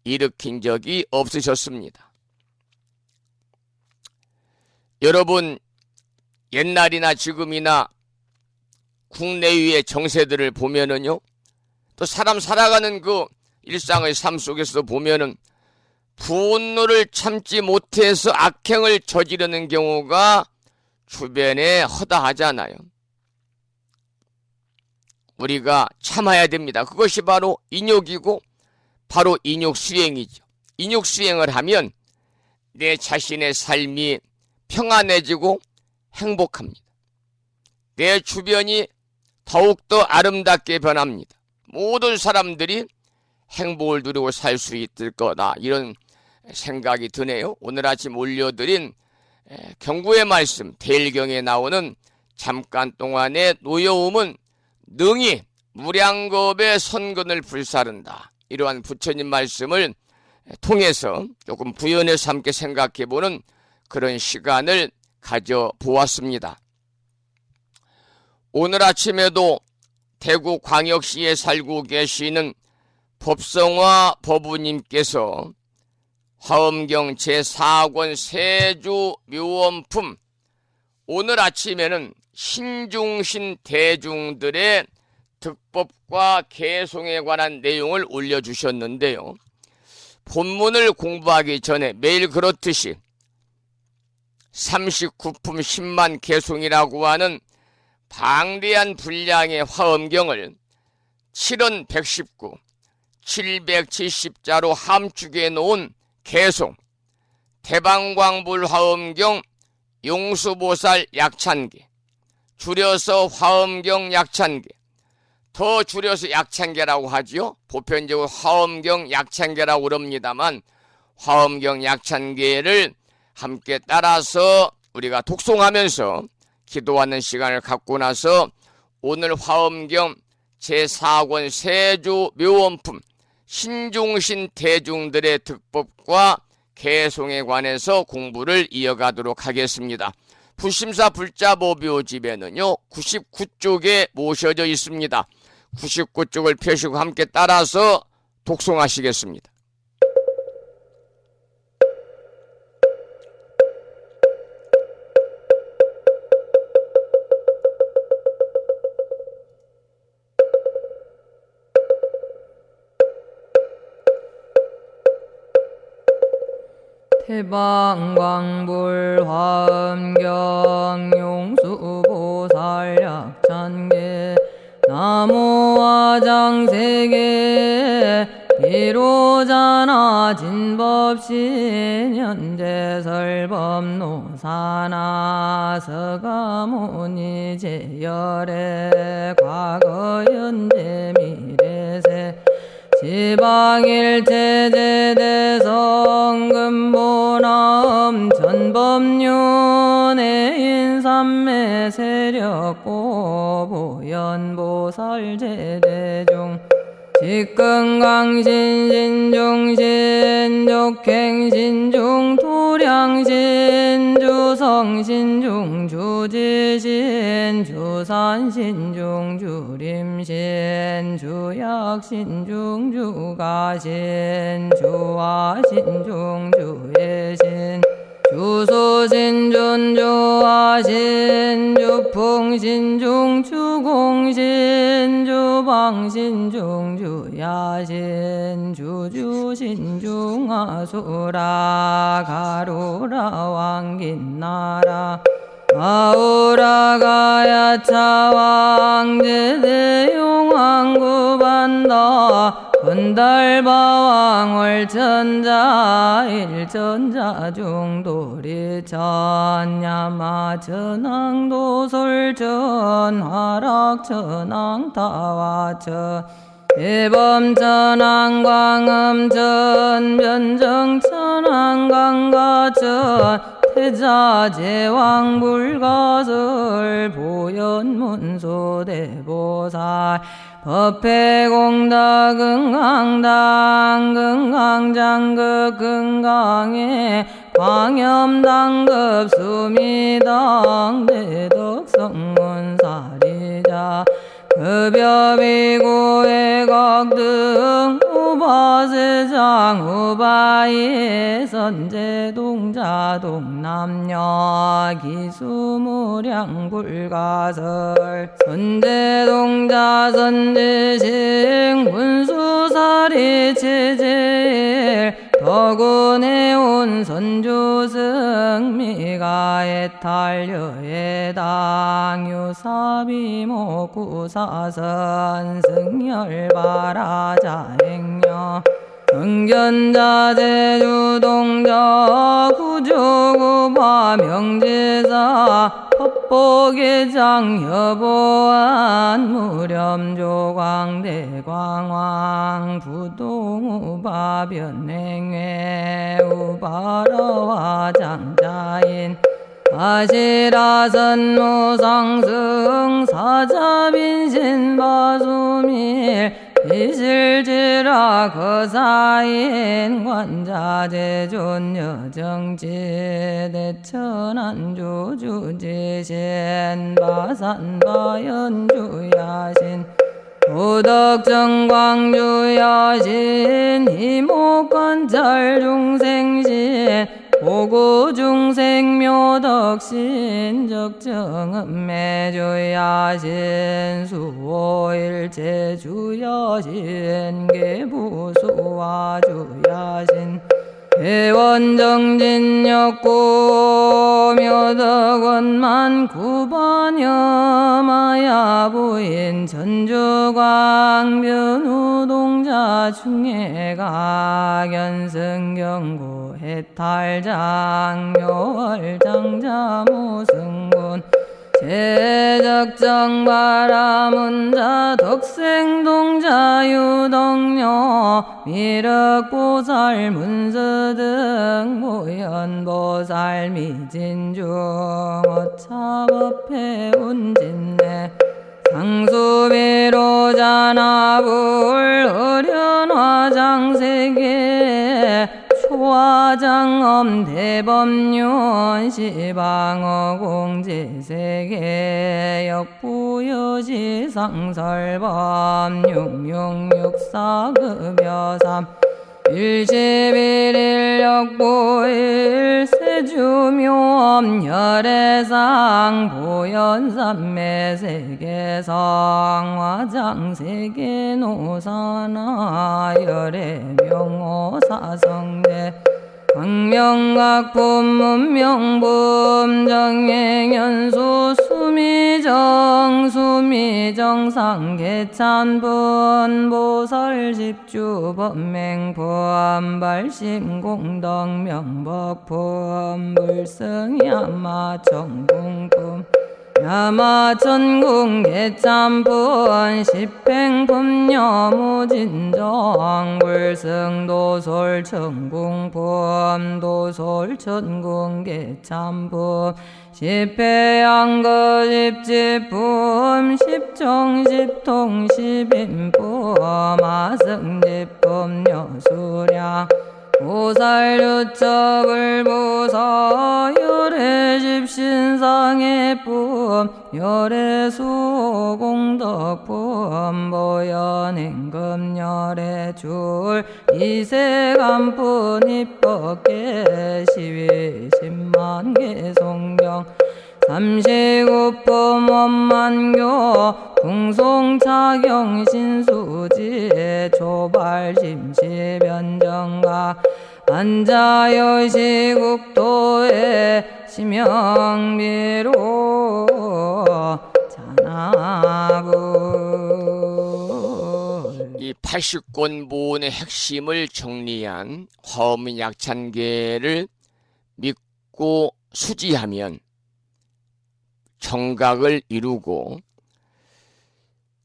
일으킨 적이 없으셨습니다. 여러분, 옛날이나 지금이나 국내외의 정세들을 보면은요, 또 사람 살아가는 그 일상의 삶 속에서 보면은 분노를 참지 못해서 악행을 저지르는 경우가 주변에 허다하잖아요. 우리가 참아야 됩니다. 그것이 바로 인욕이고 바로 인욕수행이죠. 인욕수행을 하면 내 자신의 삶이 평안해지고 행복합니다. 내 주변이 더욱더 아름답게 변합니다. 모든 사람들이 행복을 누리고 살 수 있을 거다 이런 생각이 드네요. 오늘 아침 올려드린 경구의 말씀 대일경에 나오는 잠깐 동안의 노여움은 능히 무량겁의 선근을 불사른다. 이러한 부처님 말씀을 통해서 조금 부연해서 함께 생각해보는 그런 시간을 가져보았습니다. 오늘 아침에도 대구 광역시에 살고 계시는 법성화 법우님께서 화엄경 제4권 세주 묘원품 오늘 아침에는 신중신 대중들의 득법과 개송에 관한 내용을 올려주셨는데요. 본문을 공부하기 전에 매일 그렇듯이 39품 10만 개송이라고 하는 방대한 분량의 화엄경을 7은 119, 770자로 함축해 놓은 개송, 대방광불 화엄경 용수보살 약찬계, 줄여서 화엄경 약찬계, 더 줄여서 약찬계라고 하지요. 보편적으로 화엄경 약찬계라고 그럽니다만 화엄경 약찬계를 함께 따라서 우리가 독송하면서 기도하는 시간을 갖고 나서 오늘 화엄경 제4권 세주 묘원품 신중신 대중들의 득법과 개송에 관해서 공부를 이어가도록 하겠습니다. 부심사 불자보묘집에는요 99쪽에 모셔져 있습니다. 99쪽을 펴시고 함께 따라서 독송하시겠습니다. 대방광불 화엄경 용수보살 약찬계 화장세계 비로자나 진법신 현재설법노사나 서가모니 제열의 과거 현재 미래세 지방일체제대성금보나음 전법륜의 인삼매 세력고 보현보살제대중 직근강신 신중신 족행신 중 토량신 주성신 중 주지신 주산신 중 주림신 주약신 중 주가신 주화신 중 주예신 주소신 준주하신 주풍신 중 주공신 주방신 중 주야신 주주신 중 아수라 가루라 왕긴나라 아우라가야차 왕제대용왕구반다 건달바왕 월천자 일천자 중도리천 야마천왕도솔천 화락천왕타와천 대범천왕광음천 변정천왕광가천 태자제왕불가설 보현문소대보살 법회공덕 금강당 금강장급 금강에 광염당급 수미당 대덕성문사리자 급여비고외각등 우바세장 우바이 선제동자 동남녀 기수무량불가설 선제동자 선제식 문수사리 체제일 덕운해온 선조승미가의 탈려해당 유사비목구사선 승열바라자행녀 응견자제주동자 구조구바 명제사 법보계장 여보안 무렴조광대광왕 부동우바 변행회 우바라와 장자인 아시라선노상승 사자빈신바수밀 이실지라 거사인 관자제존여정지 대천안조주지신 바산바연주야신 도덕정광주야신 이목관찰중생신 보고중생묘덕신 적정음매주야신 수호일체주야신 계부수화주야신 대원정진역고 묘덕원만 구반여마야부인 전주광변우동자 충해가견승경고 해탈장묘월장자무승군 제적정바라문자 덕생동자 유덕녀 미륵보살 문서등 모현보살 미진중 어차법회 운진내 상수비로자나불 어련화장세계 초화장엄 대법륜 시방어 공제세계 역부여시 상설범 육육육사급여삼 일십일일 역보일 세주묘엄 열애상 보현삼매세계성 화장세계 노사나 열애명호사성대 강명각품 문명품 정행연수 수미정상 개찬분 보살집주 법맹품 발심공덕 명법품 불승야마천궁품 야마천궁 개참분 십행품 여무진정 불승도솔천궁품 도솔천궁 개참분 십회양거집집품 십정십통 십인품 아승집품 여수량 보살유처불보사 열애집신상의품 열애수공덕품 보현임금 열애줄 이세간분 입법계 시위십만계 송경 삼시구품 원만교 궁송차경 신수지 초발심시변정가 안자여시국도에 심영비로 잔하부. 이 80권보원의 핵심을 정리한 화엄약찬계를 믿고 수지하면 정각을 이루고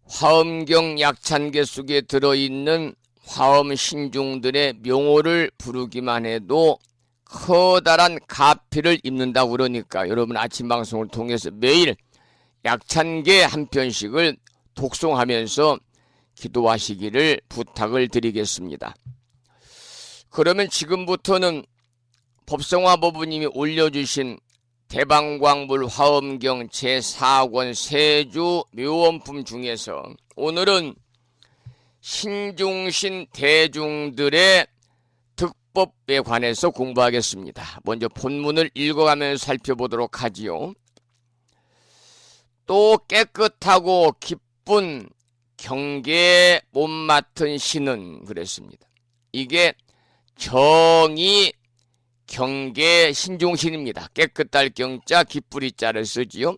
화엄경 약찬계 속에 들어있는 화엄 신중들의 명호를 부르기만 해도 커다란 가피를 입는다고 그러니까 여러분 아침 방송을 통해서 매일 약찬계 한 편씩을 독송하면서 기도하시기를 부탁을 드리겠습니다. 그러면 지금부터는 법성화 법부님이 올려주신 대방광불 화엄경 제4권 세주 묘원품 중에서 오늘은 신중신 대중들의 득법에 관해서 공부하겠습니다. 먼저 본문을 읽어가면서 살펴보도록 하지요. 또 깨끗하고 기쁜 경계에 못 맡은 신은 그랬습니다. 이게 정의 경계 신중신입니다. 깨끗할 경자 기쁘리 자를 쓰지요.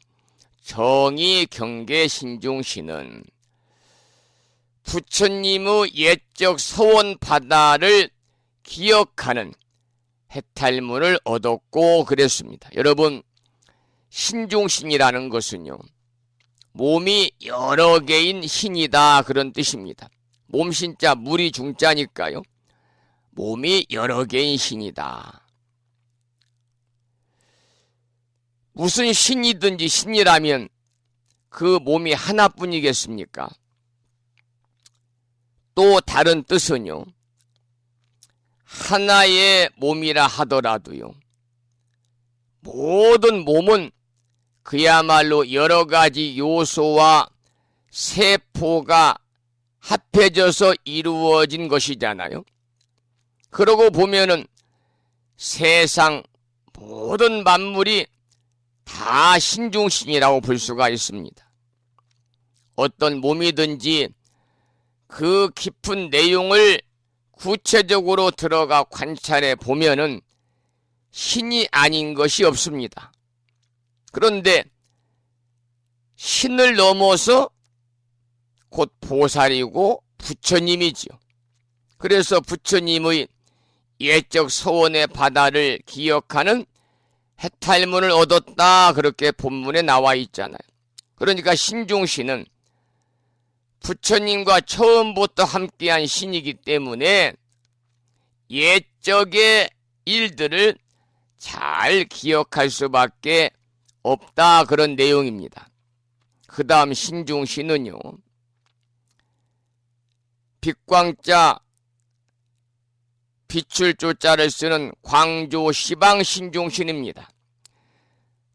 정의 경계 신중신은 부처님의 옛적 서원 바다를 기억하는 해탈문을 얻었고 그랬습니다. 여러분 신중신이라는 것은요 몸이 여러 개인 신이다 그런 뜻입니다. 몸신자 물이 중자니까요 몸이 여러 개인 신이다. 무슨 신이든지 신이라면 그 몸이 하나뿐이겠습니까? 또 다른 뜻은요. 하나의 몸이라 하더라도요. 모든 몸은 그야말로 여러 가지 요소와 세포가 합해져서 이루어진 것이잖아요. 그러고 보면은 세상 모든 만물이 다 신중신이라고 볼 수가 있습니다. 어떤 몸이든지 그 깊은 내용을 구체적으로 들어가 관찰해 보면은 신이 아닌 것이 없습니다. 그런데 신을 넘어서 곧 보살이고 부처님이지요. 그래서 부처님의 옛적 서원의 바다를 기억하는 해탈문을 얻었다 그렇게 본문에 나와 있잖아요. 그러니까 신중신은 부처님과 처음부터 함께한 신이기 때문에 옛적의 일들을 잘 기억할 수밖에 없다 그런 내용입니다. 그 다음 신중신은요. 빛광자 빛을 조자를 쓰는 광조 시방 신중신입니다.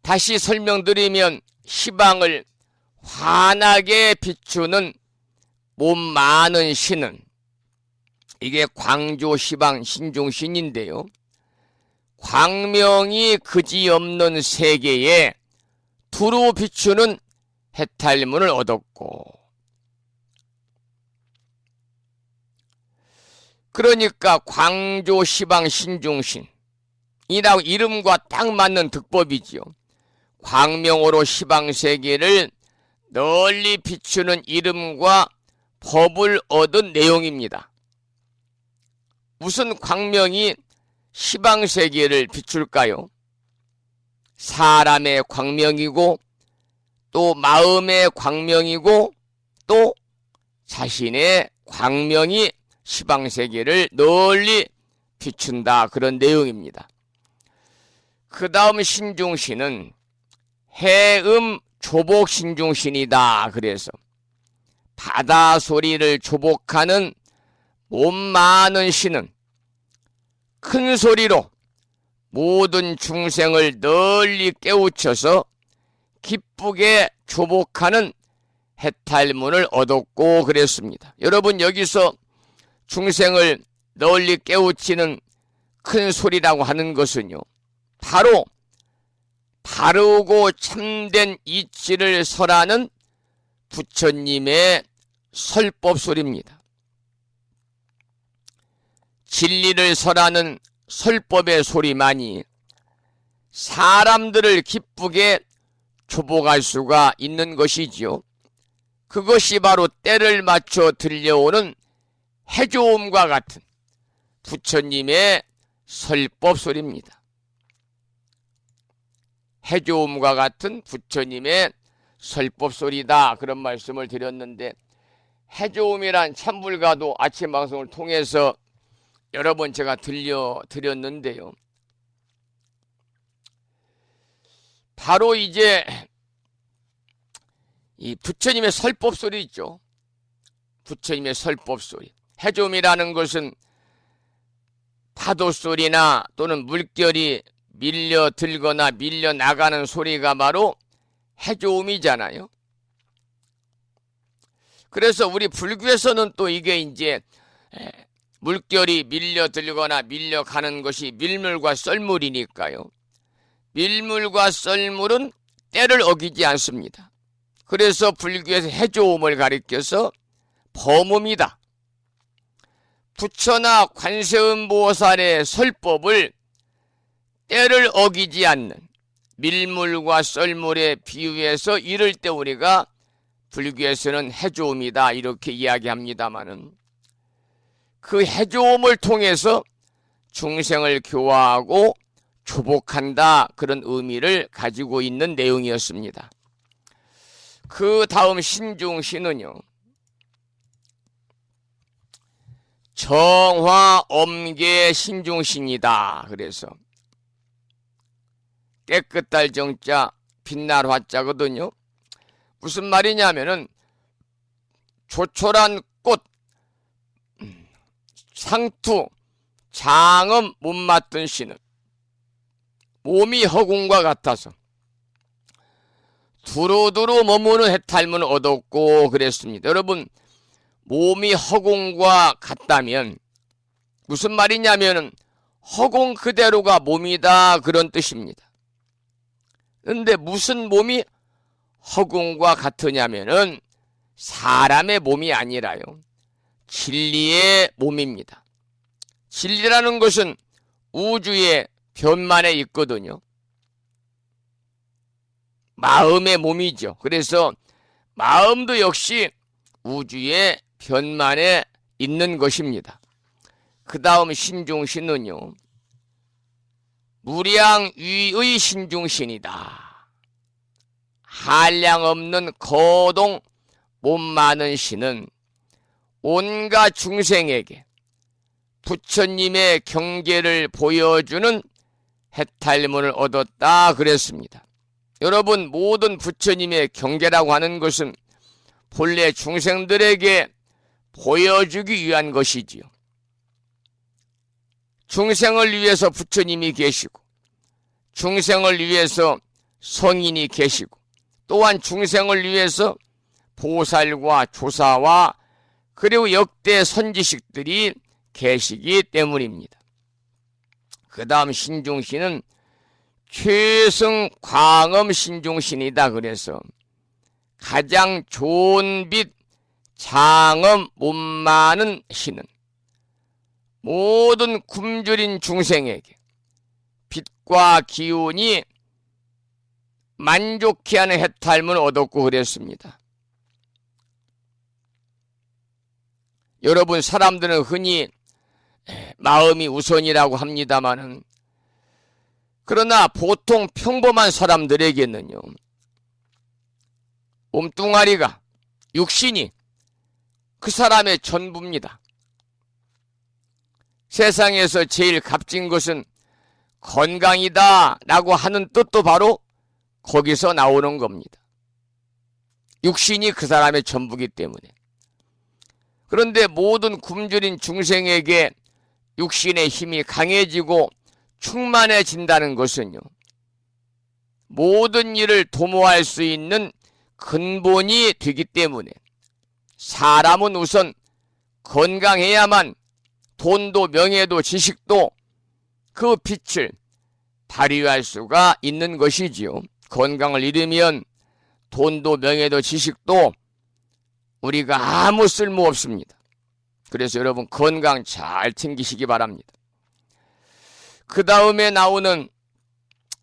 다시 설명드리면 시방을 환하게 비추는 몸 많은 신은 이게 광조 시방 신중신인데요. 광명이 그지없는 세계에 두루 비추는 해탈문을 얻었고 그러니까 광조 시방 신중신 이라고 이름과 딱 맞는 득법이지요. 광명으로 시방세계를 널리 비추는 이름과 법을 얻은 내용입니다. 무슨 광명이 시방세계를 비출까요? 사람의 광명이고 또 마음의 광명이고 또 자신의 광명이 시방세계를 널리 비춘다, 그런 내용입니다. 그 다음 신중신은 해음 조복 신중신이다. 그래서 바다 소리를 조복하는 몸 많은 신은 큰 소리로 모든 중생을 널리 깨우쳐서 기쁘게 조복하는 해탈문을 얻었고 그랬습니다. 여러분, 여기서 중생을 널리 깨우치는 큰 소리라고 하는 것은요, 바로 바르고 참된 이치를 설하는 부처님의 설법 소리입니다. 진리를 설하는 설법의 소리만이 사람들을 기쁘게 조복할 수가 있는 것이지요. 그것이 바로 때를 맞춰 들려오는 해조음과 같은 부처님의 설법 소리입니다. 해조음과 같은 부처님의 설법 소리다, 그런 말씀을 드렸는데, 해조음이란 찬불가도 아침 방송을 통해서 여러 번 제가 들려드렸는데요. 바로 이제 이 부처님의 설법 소리 있죠. 부처님의 설법 소리. 해조음이라는 것은 파도 소리나 또는 물결이 밀려들거나 밀려나가는 소리가 바로 해조음이잖아요. 그래서 우리 불교에서는 또 이게 이제 물결이 밀려들거나 밀려가는 것이 밀물과 썰물이니까요. 밀물과 썰물은 때를 어기지 않습니다. 그래서 불교에서 해조음을 가리켜서 범음이다. 부처나 관세음보살의 설법을 때를 어기지 않는 밀물과 썰물에 비유해서 이럴 때 우리가 불교에서는 해조음이다 이렇게 이야기합니다마는, 그 해조음을 통해서 중생을 교화하고 조복한다, 그런 의미를 가지고 있는 내용이었습니다. 그 다음 신중신은요, 정화엄계 신중신이다. 그래서 깨끗할 정자 빛날 화자거든요. 무슨 말이냐면은 조촐한 꽃, 상투, 장엄 못 맞던 신은 몸이 허공과 같아서 두루두루 머무는 해탈문을 얻었고 그랬습니다. 여러분, 몸이 허공과 같다면 무슨 말이냐면은 허공 그대로가 몸이다, 그런 뜻입니다. 그런데 무슨 몸이 허공과 같으냐면은 사람의 몸이 아니라요, 진리의 몸입니다. 진리라는 것은 우주의 변만에 있거든요. 마음의 몸이죠. 그래서 마음도 역시 우주의 변만에 있는 것입니다. 그 다음 신중신은요, 무량위의 신중신이다. 한량 없는 거동 몸 많은 신은 온갖 중생에게 부처님의 경계를 보여주는 해탈문을 얻었다 그랬습니다. 여러분, 모든 부처님의 경계라고 하는 것은 본래 중생들에게 보여주기 위한 것이지요. 중생을 위해서 부처님이 계시고, 중생을 위해서 성인이 계시고, 또한 중생을 위해서 보살과 조사와 그리고 역대 선지식들이 계시기 때문입니다. 그 다음 신중신은 최승 광엄 신중신이다. 그래서 가장 좋은 빛 장엄 몸 많은 신은 모든 굶주린 중생에게 빛과 기운이 만족해 하는 해탈문을 얻었고 그랬습니다. 여러분, 사람들은 흔히 마음이 우선이라고 합니다마는, 그러나 보통 평범한 사람들에게는요, 몸뚱아리가, 육신이 그 사람의 전부입니다. 세상에서 제일 값진 것은 건강이다 라고 하는 뜻도 바로 거기서 나오는 겁니다. 육신이 그 사람의 전부이기 때문에. 그런데 모든 굶주린 중생에게 육신의 힘이 강해지고 충만해진다는 것은요, 모든 일을 도모할 수 있는 근본이 되기 때문에 사람은 우선 건강해야만 돈도 명예도 지식도 그 빛을 발휘할 수가 있는 것이지요. 건강을 잃으면 돈도 명예도 지식도 우리가 아무 쓸모 없습니다. 그래서 여러분, 건강 잘 챙기시기 바랍니다. 그 다음에 나오는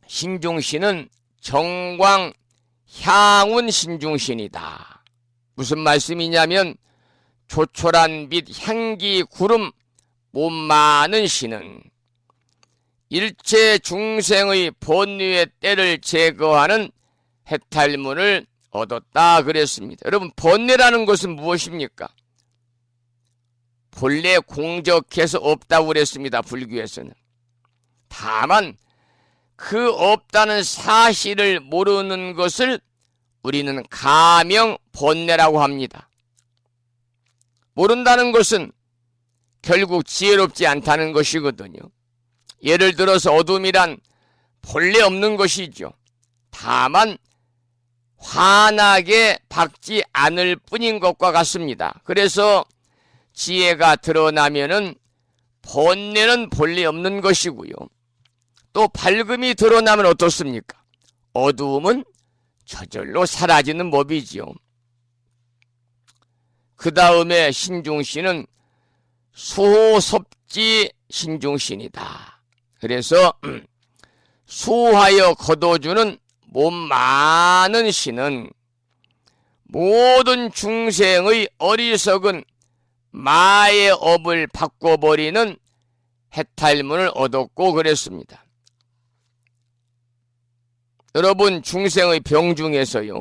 신중신은 정광 향운 신중신이다. 무슨 말씀이냐면, 조촐한 빛 향기 구름 몸 많은 신은 일체 중생의 번뇌의 때를 제거하는 해탈문을 얻었다 그랬습니다. 여러분, 번뇌라는 것은 무엇입니까? 본래 공적해서 없다고 그랬습니다. 불교에서는. 다만 그 없다는 사실을 모르는 것을 우리는 가명 번뇌라고 합니다. 모른다는 것은 결국 지혜롭지 않다는 것이거든요. 예를 들어서 어둠이란 본래 없는 것이죠. 다만 환하게 밝지 않을 뿐인 것과 같습니다. 그래서 지혜가 드러나면은 번뇌는 본래 없는 것이고요. 또 밝음이 드러나면 어떻습니까? 어두움은 저절로 사라지는 법이지요. 그 다음에 신중신은 수호섭지 신중신이다. 그래서 수하여 거둬주는 몸 많은 신은 모든 중생의 어리석은 마의 업을 바꿔버리는 해탈문을 얻었고 그랬습니다. 여러분, 중생의 병 중에서요,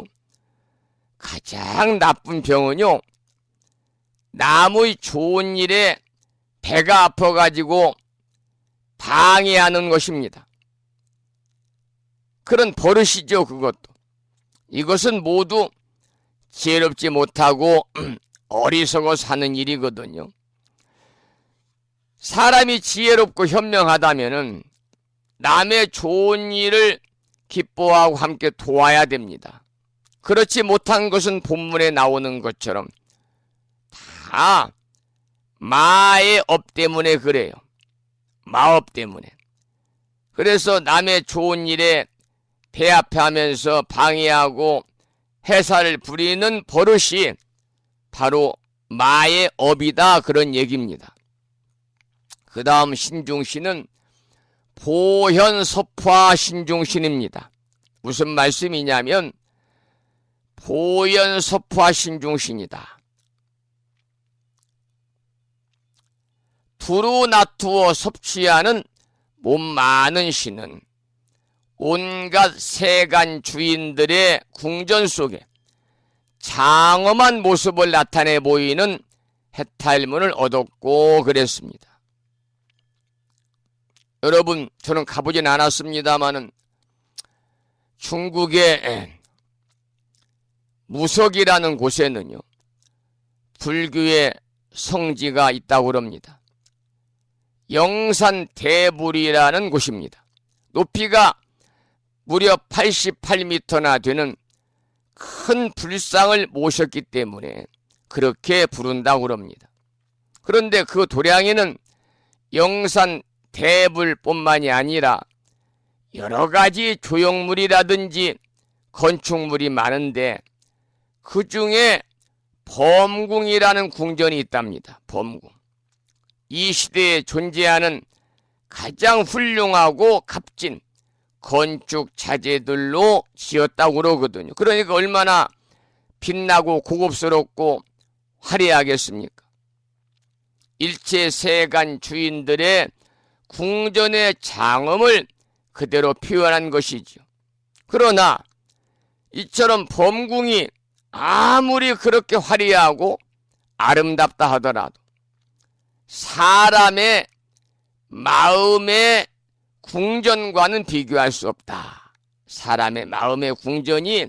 가장 나쁜 병은요, 남의 좋은 일에 배가 아파가지고 방해하는 것입니다. 그런 버릇이죠, 그것도. 이것은 모두 지혜롭지 못하고 어리석어 사는 일이거든요. 사람이 지혜롭고 현명하다면은 남의 좋은 일을 기뻐하고 함께 도와야 됩니다. 그렇지 못한 것은 본문에 나오는 것처럼 다 마의 업 때문에 그래요. 마업 때문에. 그래서 남의 좋은 일에 배합하면서 방해하고 해사를 부리는 버릇이 바로 마의 업이다, 그런 얘기입니다. 그 다음 신중신은 보현섭화 신중신입니다. 무슨 말씀이냐면 보현섭화 신중신이다. 두루 나투어 섭취하는 몸 많은 신은 온갖 세간 주인들의 궁전 속에 장엄한 모습을 나타내 보이는 해탈문을 얻었고 그랬습니다. 여러분, 저는 가보진 않았습니다마는 중국의 무석이라는 곳에는요, 불교의 성지가 있다고 합니다. 영산대불이라는 곳입니다. 높이가 무려 88m나 되는 큰 불상을 모셨기 때문에 그렇게 부른다고 합니다. 그런데 그 도량에는 영산대불뿐만이 아니라 여러 가지 조형물이라든지 건축물이 많은데 그 중에 범궁이라는 궁전이 있답니다. 범궁. 이 시대에 존재하는 가장 훌륭하고 값진 건축 자재들로 지었다고 그러거든요. 그러니까 얼마나 빛나고 고급스럽고 화려하겠습니까? 일체 세간 주인들의 궁전의 장엄을 그대로 표현한 것이죠. 그러나 이처럼 범궁이 아무리 그렇게 화려하고 아름답다 하더라도 사람의 마음의 궁전과는 비교할 수 없다. 사람의 마음의 궁전이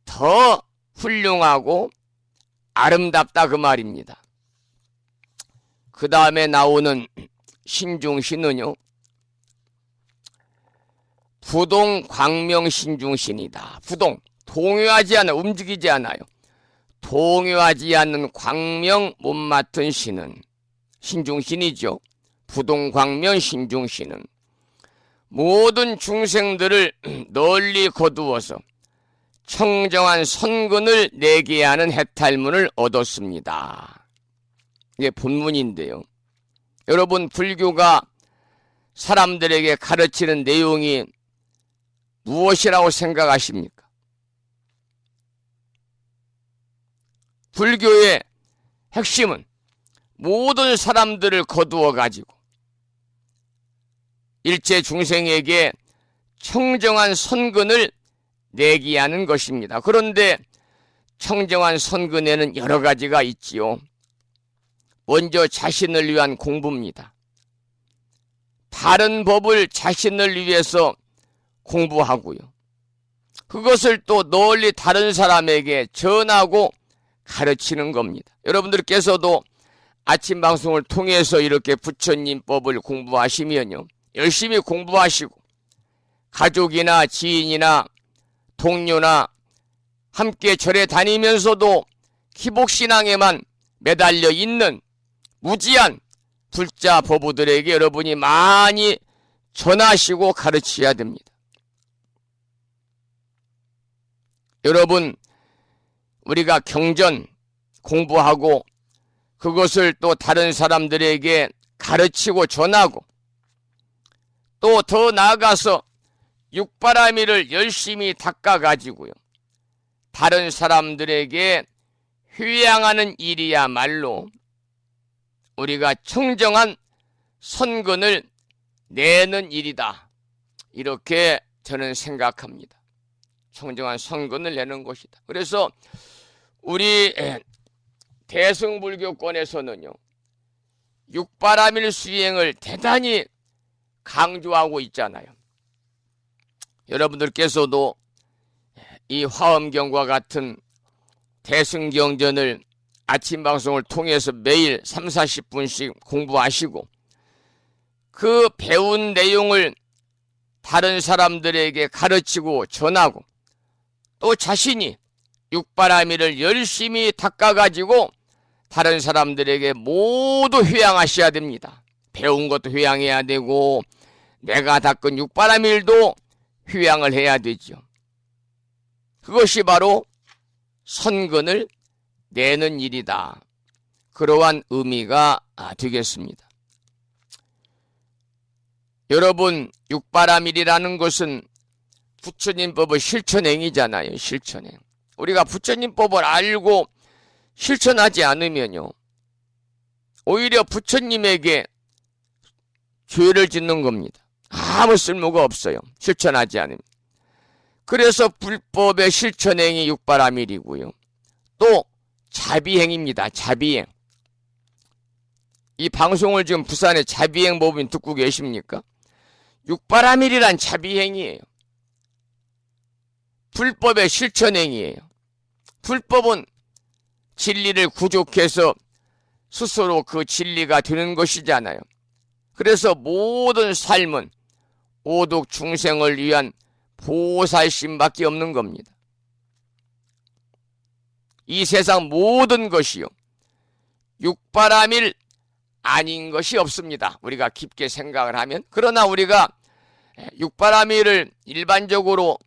더 훌륭하고 아름답다 그 말입니다. 그 다음에 나오는 신중신은요, 부동 광명 신중신이다. 부동, 동요하지 않아, 움직이지 않아요. 동요하지 않는 광명 못 맡은 신은 신중신이죠. 부동 광명 신중신은 모든 중생들을 널리 거두어서 청정한 선근을 내게 하는 해탈문을 얻었습니다. 이게 본문인데요. 여러분, 불교가 사람들에게 가르치는 내용이 무엇이라고 생각하십니까? 불교의 핵심은 모든 사람들을 거두어 가지고 일체 중생에게 청정한 선근을 내게 하는 것입니다. 그런데 청정한 선근에는 여러 가지가 있지요. 먼저 자신을 위한 공부입니다. 바른 법을 자신을 위해서 공부하고요. 그것을 또 널리 다른 사람에게 전하고 가르치는 겁니다. 여러분들께서도 아침 방송을 통해서 이렇게 부처님 법을 공부하시면요, 열심히 공부하시고 가족이나 지인이나 동료나 함께 절에 다니면서도 기복신앙에만 매달려 있는 무지한 불자 법우들에게 여러분이 많이 전하시고 가르쳐야 됩니다. 여러분, 우리가 경전 공부하고 그것을 또 다른 사람들에게 가르치고 전하고 또 더 나아가서 육바라밀을 열심히 닦아가지고요, 다른 사람들에게 휴양하는 일이야말로 우리가 청정한 선근을 내는 일이다. 이렇게 저는 생각합니다. 청정한 선근을 내는 것이다. 그래서 우리 대승불교권에서는요, 육바라밀 수행을 대단히 강조하고 있잖아요. 여러분들께서도 이 화엄경과 같은 대승경전을 아침 방송을 통해서 매일 30-40분씩 공부하시고 그 배운 내용을 다른 사람들에게 가르치고 전하고 또 자신이 육바라밀을 열심히 닦아가지고 다른 사람들에게 모두 회양하셔야 됩니다. 배운 것도 회양해야 되고 내가 닦은 육바라밀도 회양을 해야 되죠. 그것이 바로 선근을 내는 일이다. 그러한 의미가 되겠습니다. 여러분, 육바라밀이라는 것은 부처님 법의 실천행이잖아요. 실천행. 우리가 부처님 법을 알고 실천하지 않으면요, 오히려 부처님에게 죄를 짓는 겁니다. 아무 쓸모가 없어요. 실천하지 않으면. 그래서 불법의 실천행이 육바라밀이고요. 또 자비행입니다. 자비행. 이 방송을 지금 부산의 자비행 법인 듣고 계십니까? 육바라밀이란 자비행이에요. 불법의 실천행이에요. 불법은 진리를 구족해서 스스로 그 진리가 되는 것이잖아요. 그래서 모든 삶은 오독 중생을 위한 보살심밖에 없는 겁니다. 이 세상 모든 것이요, 육바라밀 아닌 것이 없습니다. 우리가 깊게 생각을 하면. 그러나 우리가 육바라밀을 일반적으로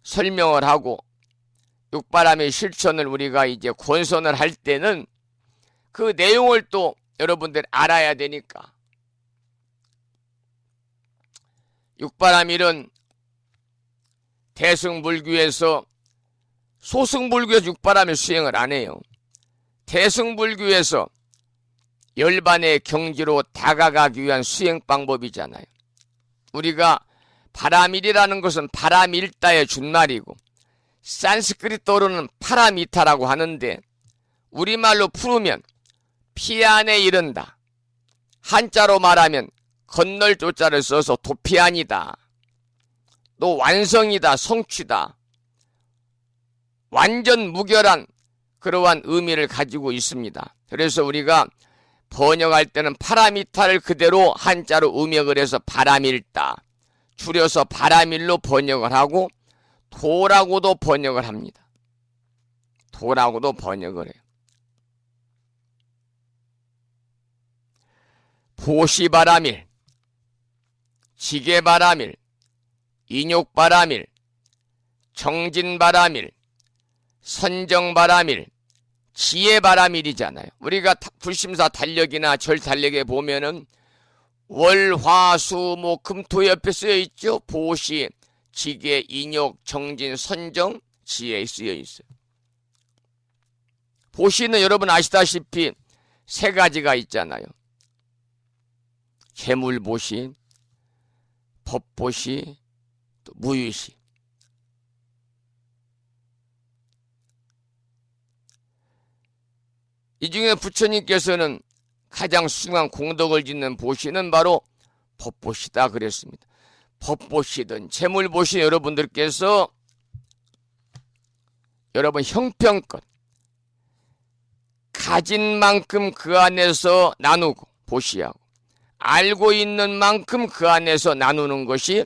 설명을 하고 육바라밀 실천을 우리가 이제 권선을 할 때는 그 내용을 또 여러분들 알아야 되니까 육바라밀은 대승불교에서 소승불교에서 육바라밀 수행을 안 해요. 대승불교에서 열반의 경지로 다가가기 위한 수행 방법이잖아요. 우리가 바라밀이라는 것은 바라밀다의 준말이고 산스크리트어로는 파라미타라고 하는데 우리말로 풀으면 피 안에 이른다. 한자로 말하면 건널 조자를 써서 도피안이다. 또 완성이다, 성취다. 완전 무결한 그러한 의미를 가지고 있습니다. 그래서 우리가 번역할 때는 파라미타를 그대로 한자로 음역을 해서 바라밀다, 줄여서 바라밀로 번역을 하고 도라고도 번역을 합니다. 도라고도 번역을 해요. 보시바라밀, 지게바라밀, 인욕바라밀, 정진바라밀, 선정바라밀, 지혜바라밀이잖아요. 우리가 불심사 달력이나 절 달력에 보면은 월, 화, 수, 목, 금, 토 옆에 쓰여 있죠. 보시, 지계, 인욕, 정진, 선정, 지혜에 쓰여 있어요. 보시는 여러분 아시다시피 세 가지가 있잖아요. 재물보시, 법보시, 또 무유시. 이 중에 부처님께서는 가장 숭한 공덕을 짓는 보시는 바로 법보시다 그랬습니다. 법보시든 재물보시 여러분들께서 여러분 형편껏 가진 만큼 그 안에서 나누고 보시하고 알고 있는 만큼 그 안에서 나누는 것이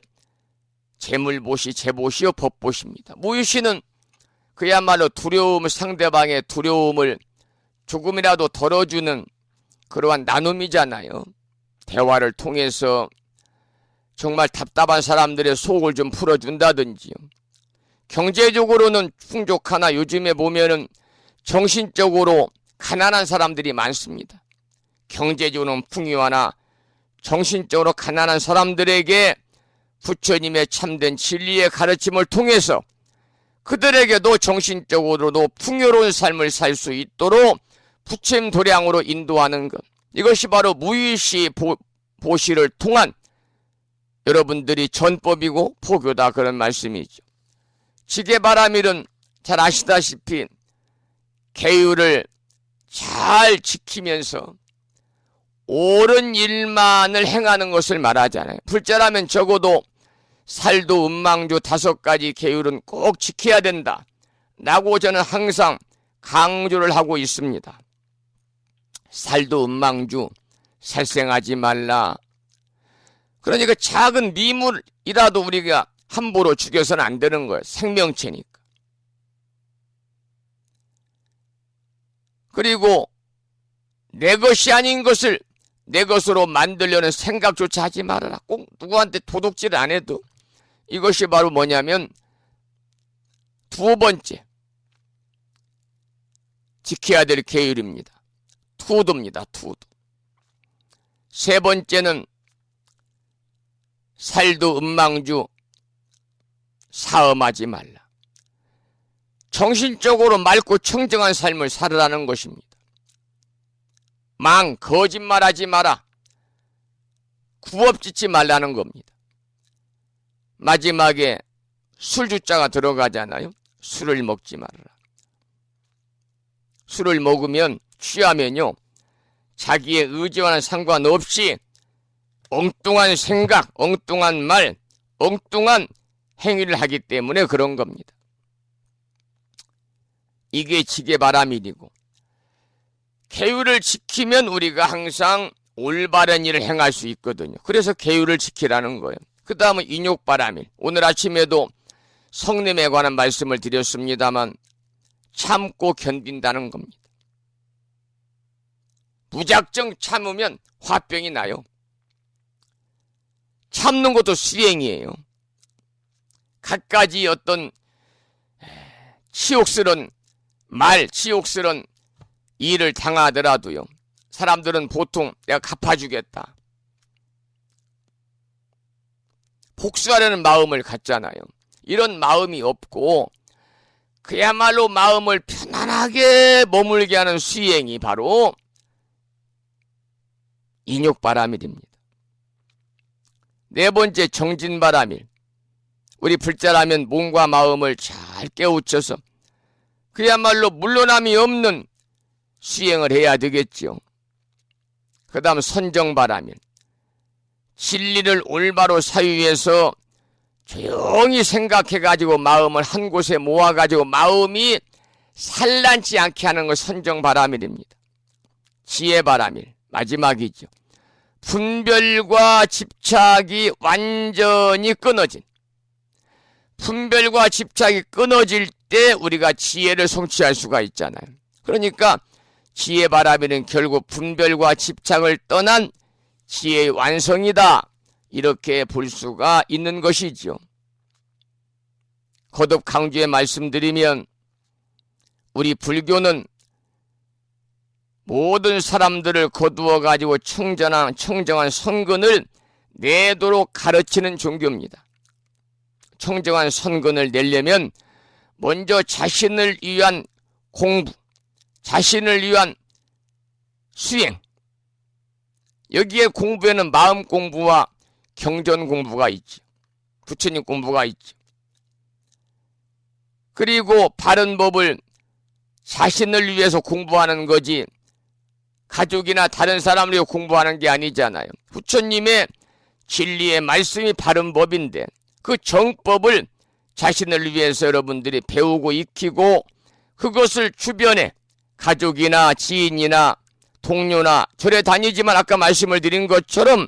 재물보시, 재보시요 법보시입니다. 무유시는 그야말로 두려움을, 상대방의 두려움을 조금이라도 덜어주는 그러한 나눔이잖아요. 대화를 통해서 정말 답답한 사람들의 속을 좀 풀어준다든지요. 경제적으로는 풍족하나 요즘에 보면은 정신적으로 가난한 사람들이 많습니다. 경제적으로는 풍요하나 정신적으로 가난한 사람들에게 부처님의 참된 진리의 가르침을 통해서 그들에게도 정신적으로도 풍요로운 삶을 살 수 있도록 부처님 도량으로 인도하는 것. 이것이 바로 무의시 보시를 통한 여러분들이 전법이고 포교다 그런 말씀이죠. 지게바라밀은 잘 아시다시피 계율을 잘 지키면서 옳은 일만을 행하는 것을 말하잖아요. 불자라면 적어도 살도 음망주 5가지 계율은 꼭 지켜야 된다 라고 저는 항상 강조를 하고 있습니다. 살도 음망주, 살생하지 말라. 그러니까 작은 미물이라도 우리가 함부로 죽여서는 안 되는 거예요. 생명체니까. 그리고 내 것이 아닌 것을 내 것으로 만들려는 생각조차 하지 말아라. 꼭 누구한테 도둑질 안 해도. 이것이 바로 뭐냐면 두 번째 지켜야 될 계율입니다. 투도입니다. 투도. 세 번째는 살도 음망주, 사음하지 말라. 정신적으로 맑고 청정한 삶을 살으라는 것입니다. 거짓말하지 마라. 구업짓지 말라는 겁니다. 마지막에 술주자가 들어가잖아요. 술을 먹지 말아라. 술을 먹으면 취하면요 자기의 의지와는 상관없이 엉뚱한 생각, 엉뚱한 말, 엉뚱한 행위를 하기 때문에 그런 겁니다. 이게 지게바라밀이고 계율을 지키면 우리가 항상 올바른 일을 행할 수 있거든요. 그래서 계율을 지키라는 거예요. 그 다음은 인욕바라밀. 오늘 아침에도 성님에 관한 말씀을 드렸습니다만 참고 견딘다는 겁니다. 무작정 참으면 화병이 나요. 참는 것도 수행이에요. 갖가지 어떤 치욕스런 말, 치욕스런 일을 당하더라도요. 사람들은 보통 내가 갚아주겠다. 복수하려는 마음을 갖잖아요. 이런 마음이 없고 그야말로 마음을 편안하게 머물게 하는 수행이 바로 인욕바라밀입니다. 네 번째, 정진바라밀. 우리 불자라면 몸과 마음을 잘 깨우쳐서 그야말로 물러남이 없는 수행을 해야 되겠지요. 그 다음 선정바라밀. 진리를 올바로 사유해서 조용히 생각해가지고 마음을 한 곳에 모아가지고 마음이 산란치 않게 하는 것 선정바라밀입니다. 지혜바라밀 마지막이죠. 분별과 집착이 완전히 끊어진, 분별과 집착이 끊어질 때 우리가 지혜를 성취할 수가 있잖아요. 그러니까 지혜바라밀은 결국 분별과 집착을 떠난 지혜의 완성이다, 이렇게 볼 수가 있는 것이죠. 거듭 강조해 말씀드리면 우리 불교는 모든 사람들을 거두어 가지고 청정한 선근을 내도록 가르치는 종교입니다. 청정한 선근을 내려면 먼저 자신을 위한 공부, 자신을 위한 수행, 여기에 공부에는 마음 공부와 경전 공부가 있죠. 부처님 공부가 있죠. 그리고 바른 법을 자신을 위해서 공부하는 거지 가족이나 다른 사람을 위해 공부하는 게 아니잖아요. 부처님의 진리의 말씀이 바른 법인데 그 정법을 자신을 위해서 여러분들이 배우고 익히고 그것을 주변에 가족이나 지인이나 동료나 절에 다니지만 아까 말씀을 드린 것처럼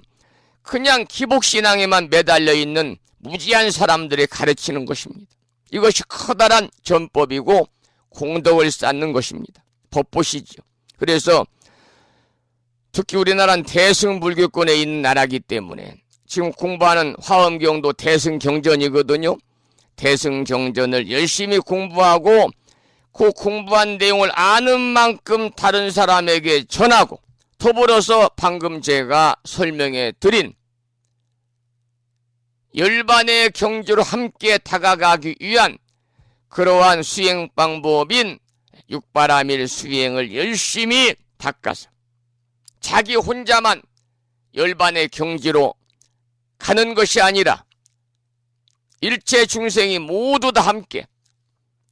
그냥 기복신앙에만 매달려 있는 무지한 사람들이 가르치는 것입니다. 이것이 커다란 전법이고 공덕을 쌓는 것입니다. 법보시죠. 그래서 특히 우리나라는 대승불교권에 있는 나라이기 때문에 지금 공부하는 화엄경도 대승경전이거든요. 대승경전을 열심히 공부하고 그 공부한 내용을 아는 만큼 다른 사람에게 전하고 더불어서 방금 제가 설명해 드린 열반의 경지로 함께 다가가기 위한 그러한 수행 방법인 육바라밀 수행을 열심히 닦아서 자기 혼자만 열반의 경지로 가는 것이 아니라 일체 중생이 모두 다 함께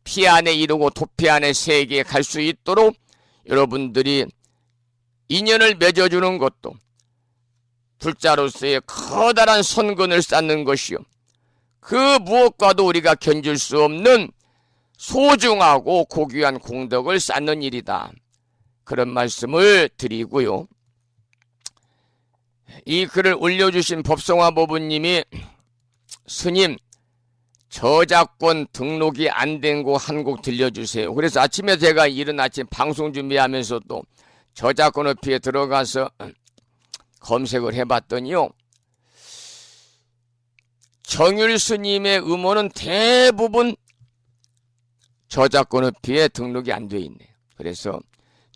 피 안에 이루고 도피 안에 세계에 갈 수 있도록 여러분들이 인연을 맺어주는 것도 불자로서의 커다란 선근을 쌓는 것이요, 그 무엇과도 우리가 견줄 수 없는 소중하고 고귀한 공덕을 쌓는 일이다, 그런 말씀을 드리고요. 이 글을 올려주신 법성화법부님이 스님 저작권 등록이 안 된 곡 한 곡 들려주세요. 그래서 아침에 제가 이른 아침 방송 준비하면서도 저작권 어피에 들어가서 검색을 해봤더니요, 정율 스님의 음원은 대부분 저작권 어피에 등록이 안 돼 있네요. 그래서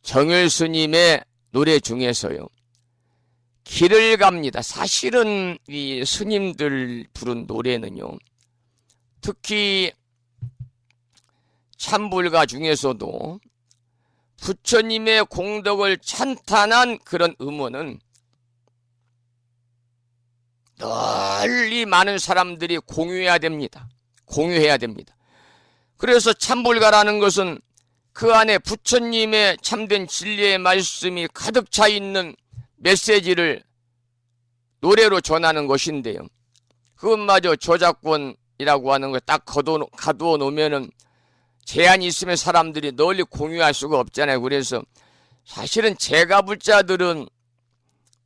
정율 스님의 노래 중에서요, 길을 갑니다. 사실은 이 스님들 부른 노래는요, 특히 참불가 중에서도 부처님의 공덕을 찬탄한 그런 음원은 널리 많은 사람들이 공유해야 됩니다. 공유해야 됩니다. 그래서 참불가라는 것은 그 안에 부처님의 참된 진리의 말씀이 가득 차 있는 메시지를 노래로 전하는 것인데요, 그것마저 저작권이라고 하는 걸 딱 가두어 놓으면은 제한이 있으면 사람들이 널리 공유할 수가 없잖아요. 그래서 사실은 제가불자들은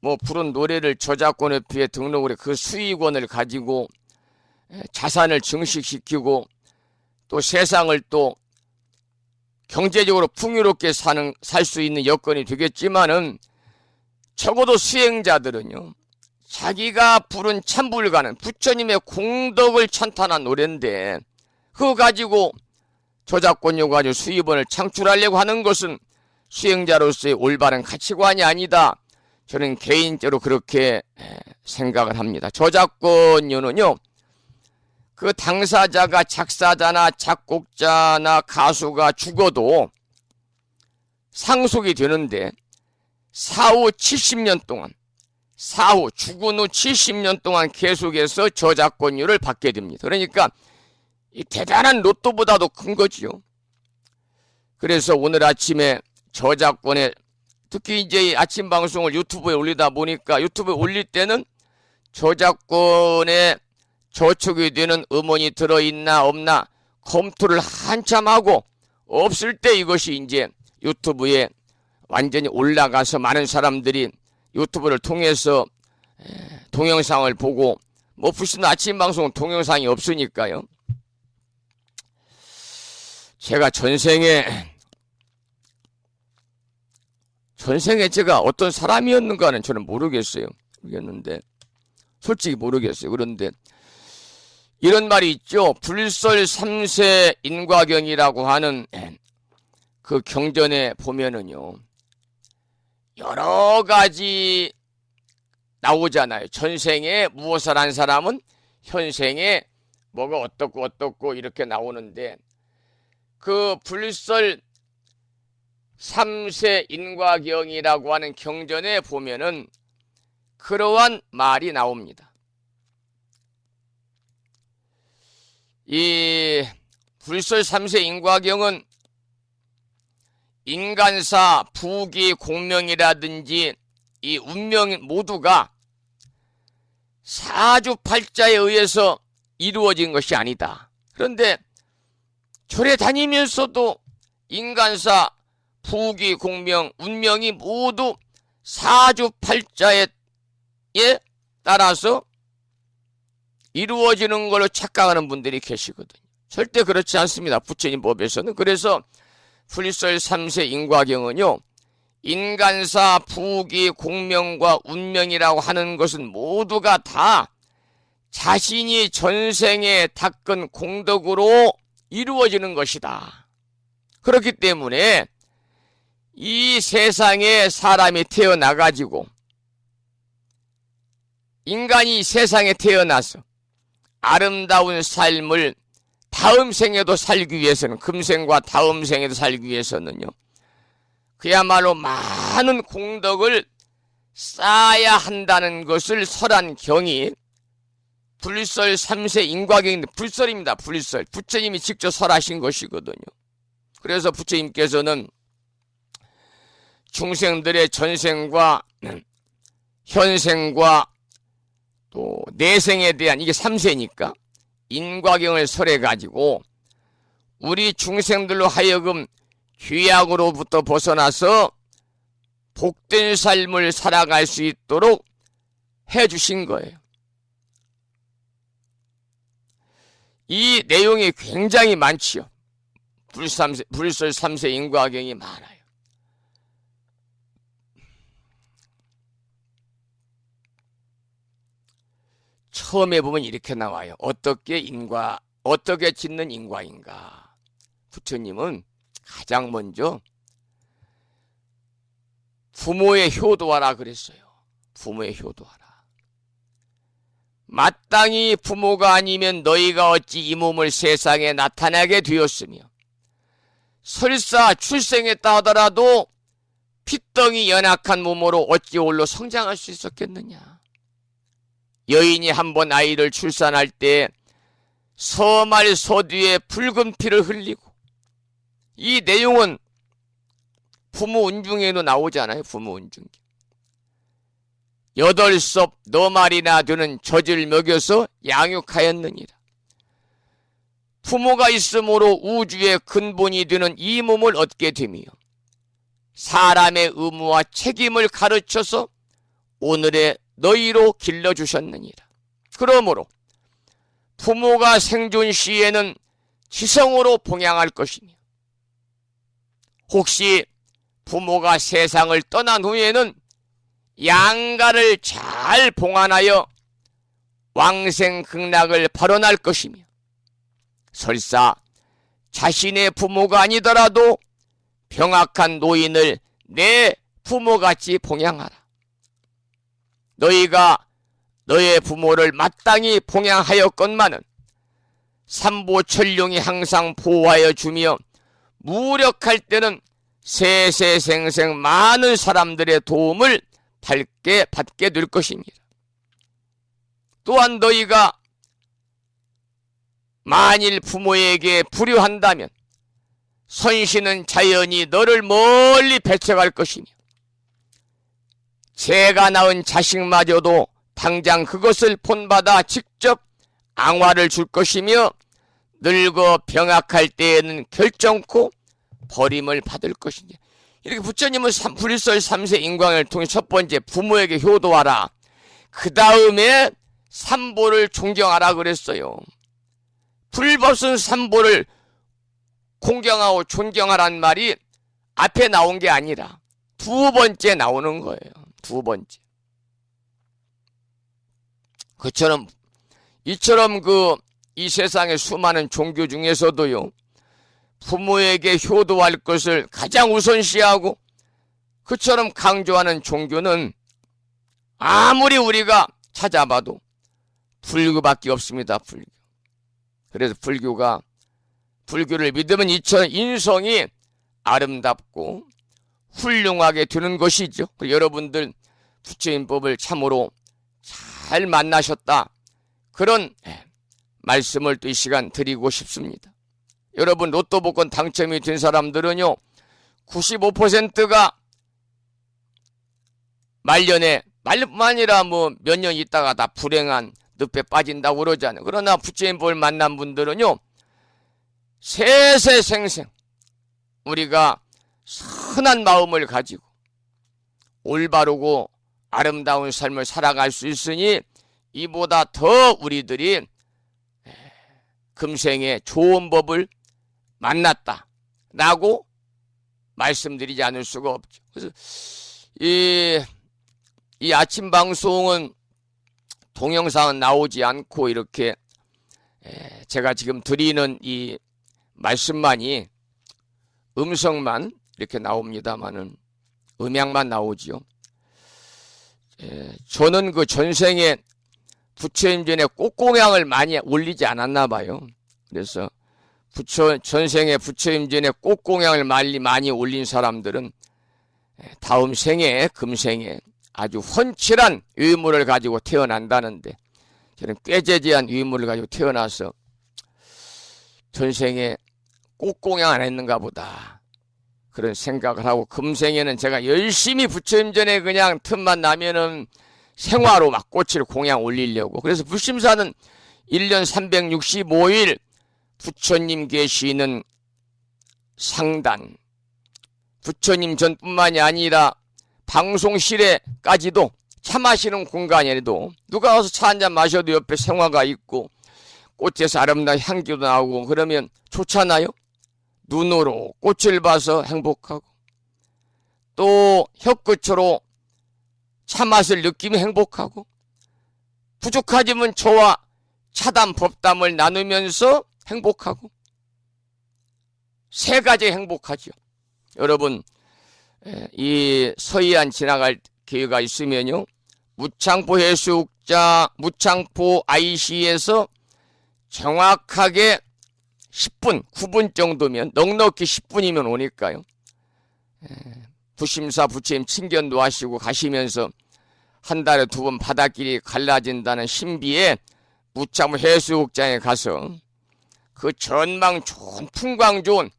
뭐 부른 노래를 저작권협회에 등록을 해 그 수익원을 가지고 자산을 증식시키고 또 세상을 또 경제적으로 풍요롭게 살 수 있는 여건이 되겠지만은, 적어도 수행자들은요, 자기가 부른 참불가는 부처님의 공덕을 찬탄한 노래인데 그거 가지고 저작권료 가지고 수입원을 창출하려고 하는 것은 수행자로서의 올바른 가치관이 아니다, 저는 개인적으로 그렇게 생각을 합니다. 저작권료는요, 그 당사자가 작사자나 작곡자나 가수가 죽어도 상속이 되는데 사후 70년 동안, 사후 죽은 후 70년 동안 계속해서 저작권료를 받게 됩니다. 그러니까 이 대단한 로또보다도 큰 거지요. 그래서 오늘 아침에 저작권에, 특히 이제 아침 방송을 유튜브에 올리다 보니까 유튜브에 올릴 때는 저작권에 저촉이 되는 음원이 들어있나 없나 검토를 한참 하고, 없을 때 이것이 이제 유튜브에 완전히 올라가서 많은 사람들이 유튜브를 통해서 동영상을 보고, 뭐 무슨 아침 방송은 동영상이 없으니까요. 제가 전생에 제가 어떤 사람이었는가는 저는 모르겠는데 솔직히 모르겠어요. 그런데 이런 말이 있죠. 불설 3세 인과경이라고 하는 그 경전에 보면은요, 여러 가지 나오잖아요. 전생에 무엇을 한 사람은 현생에 뭐가 어떻고 이렇게 나오는데, 그 불설 3세 인과경이라고 하는 경전에 보면은 그러한 말이 나옵니다. 이 불설 3세 인과경은 인간사, 부귀, 공명이라든지 이 운명 모두가 사주팔자에 의해서 이루어진 것이 아니다. 그런데 절에 다니면서도 인간사, 부귀, 공명, 운명이 모두 사주팔자에 따라서 이루어지는 걸로 착각하는 분들이 계시거든요. 절대 그렇지 않습니다. 부처님 법에서는. 그래서 불설 3세 인과경은요, 인간사, 부귀, 공명과 운명이라고 하는 것은 모두가 다 자신이 전생에 닦은 공덕으로 이루어지는 것이다. 그렇기 때문에 이 세상에 사람이 태어나가지고, 인간이 세상에 태어나서 아름다운 삶을 다음 생에도 살기 위해서는, 금생과 다음 생에도 살기 위해서는요, 그야말로 많은 공덕을 쌓아야 한다는 것을 설한 경이 불설 3세 인과경인데, 불설입니다. 불설. 부처님이 직접 설하신 것이거든요. 그래서 부처님께서는 중생들의 전생과 현생과 또 내생에 대한, 이게 3세니까 인과경을 설해가지고 우리 중생들로 하여금 죄악으로부터 벗어나서 복된 삶을 살아갈 수 있도록 해주신 거예요. 이 내용이 굉장히 많지요. 불설 3세 인과경이 많아요. 처음에 보면 이렇게 나와요. 어떻게 짓는 인과인가. 부처님은 가장 먼저 부모의 효도하라 그랬어요. 부모의 효도하라. 마땅히 부모가 아니면 너희가 어찌 이 몸을 세상에 나타나게 되었으며, 설사 출생했다 하더라도 핏덩이 연약한 몸으로 어찌 홀로 성장할 수 있었겠느냐. 여인이 한번 아이를 출산할 때 서말 서뒤에 붉은 피를 흘리고, 이 내용은 부모 운중에도 나오잖아요. 부모 운중. 8섭 너 말이나 되는 젖을 먹여서 양육하였느니라. 부모가 있으므로 우주의 근본이 되는 이 몸을 얻게 되며, 사람의 의무와 책임을 가르쳐서 오늘의 너희로 길러주셨느니라. 그러므로 부모가 생존 시에는 지성으로 봉양할 것이며, 혹시 부모가 세상을 떠난 후에는 양가를 잘 봉안하여 왕생극락을 발언할 것이며, 설사 자신의 부모가 아니더라도 병약한 노인을 내 부모같이 봉양하라. 너희가 너의 부모를 마땅히 봉양하였건만은 삼보철룡이 항상 보호하여 주며 무력할 때는 세세생생 많은 사람들의 도움을 받게 될 것입니다. 또한 너희가 만일 부모에게 불효한다면 선신은 자연히 너를 멀리 배척할 것이며 제가 낳은 자식마저도 당장 그것을 본받아 직접 앙화를 줄 것이며 늙어 병약할 때에는 결정코 버림을 받을 것이니. 이렇게 부처님은 불일설 3세 인광을 통해 첫 번째 부모에게 효도하라, 그 다음에 삼보를 존경하라 그랬어요. 불법순 삼보를 공경하고 존경하란 말이 앞에 나온 게 아니라 두 번째 나오는 거예요. 두 번째. 이처럼 이 세상의 수많은 종교 중에서도요, 부모에게 효도할 것을 가장 우선시하고 그처럼 강조하는 종교는 아무리 우리가 찾아봐도 불교밖에 없습니다. 불교. 그래서 불교를 믿으면 이처럼 인성이 아름답고 훌륭하게 되는 것이죠. 여러분들 부처님법을 참으로 잘 만나셨다, 그런 말씀을 또 이 시간 드리고 싶습니다. 여러분 로또 복권 당첨이 된 사람들은요, 95%가 말뿐만 아니라 몇 년 있다가 다 불행한 늪에 빠진다고 그러잖아요. 그러나 부처님법을 만난 분들은요, 세세생생 우리가 선한 마음을 가지고 올바르고 아름다운 삶을 살아갈 수 있으니 이보다 더 우리들이 금생에 좋은 법을 만났다라고 말씀드리지 않을 수가 없죠. 그래서 이 아침 방송은 동영상은 나오지 않고 이렇게 제가 지금 드리는 이 말씀만이 음성만 이렇게 나옵니다마는 음향만 나오지요. 저는 그 전생에 부처님 전에 꽃공양을 많이 올리지 않았나 봐요. 그래서 전생에 부처님 전에 꽃공양을 많이 올린 사람들은 다음 생에 금생에 아주 훤칠한 유물을 가지고 태어난다는데, 저는 꾀재재한 유물을 가지고 태어나서 전생에 꽃공양 안 했는가 보다 그런 생각을 하고, 금생에는 제가 열심히 부처님 전에 그냥 틈만 나면은 생화로 막 꽃을 공양 올리려고. 그래서 불심사는 1년 365일 부처님 계시는 상단, 부처님 전뿐만이 아니라 방송실에까지도 차 마시는 공간에도 누가 와서 차 한잔 마셔도 옆에 생화가 있고 꽃에서 아름다운 향기도 나오고 그러면 좋잖아요. 눈으로 꽃을 봐서 행복하고 또 혀끝으로 차 맛을 느끼며 행복하고, 부족하지만 저와 차담 법담을 나누면서 행복하고, 세 가지 행복하죠. 여러분 이 서해안 지나갈 기회가 있으면요, 무창포 해수욕장 무창포 IC에서 정확하게 10분 9분 정도면, 넉넉히 10분이면 오니까요, 부심사 부처님 친견도 하시고 가시면서 한 달에 2번 바닷길이 갈라진다는 신비의 무창포 해수욕장에 가서 그 전망 좋은 풍광 좋은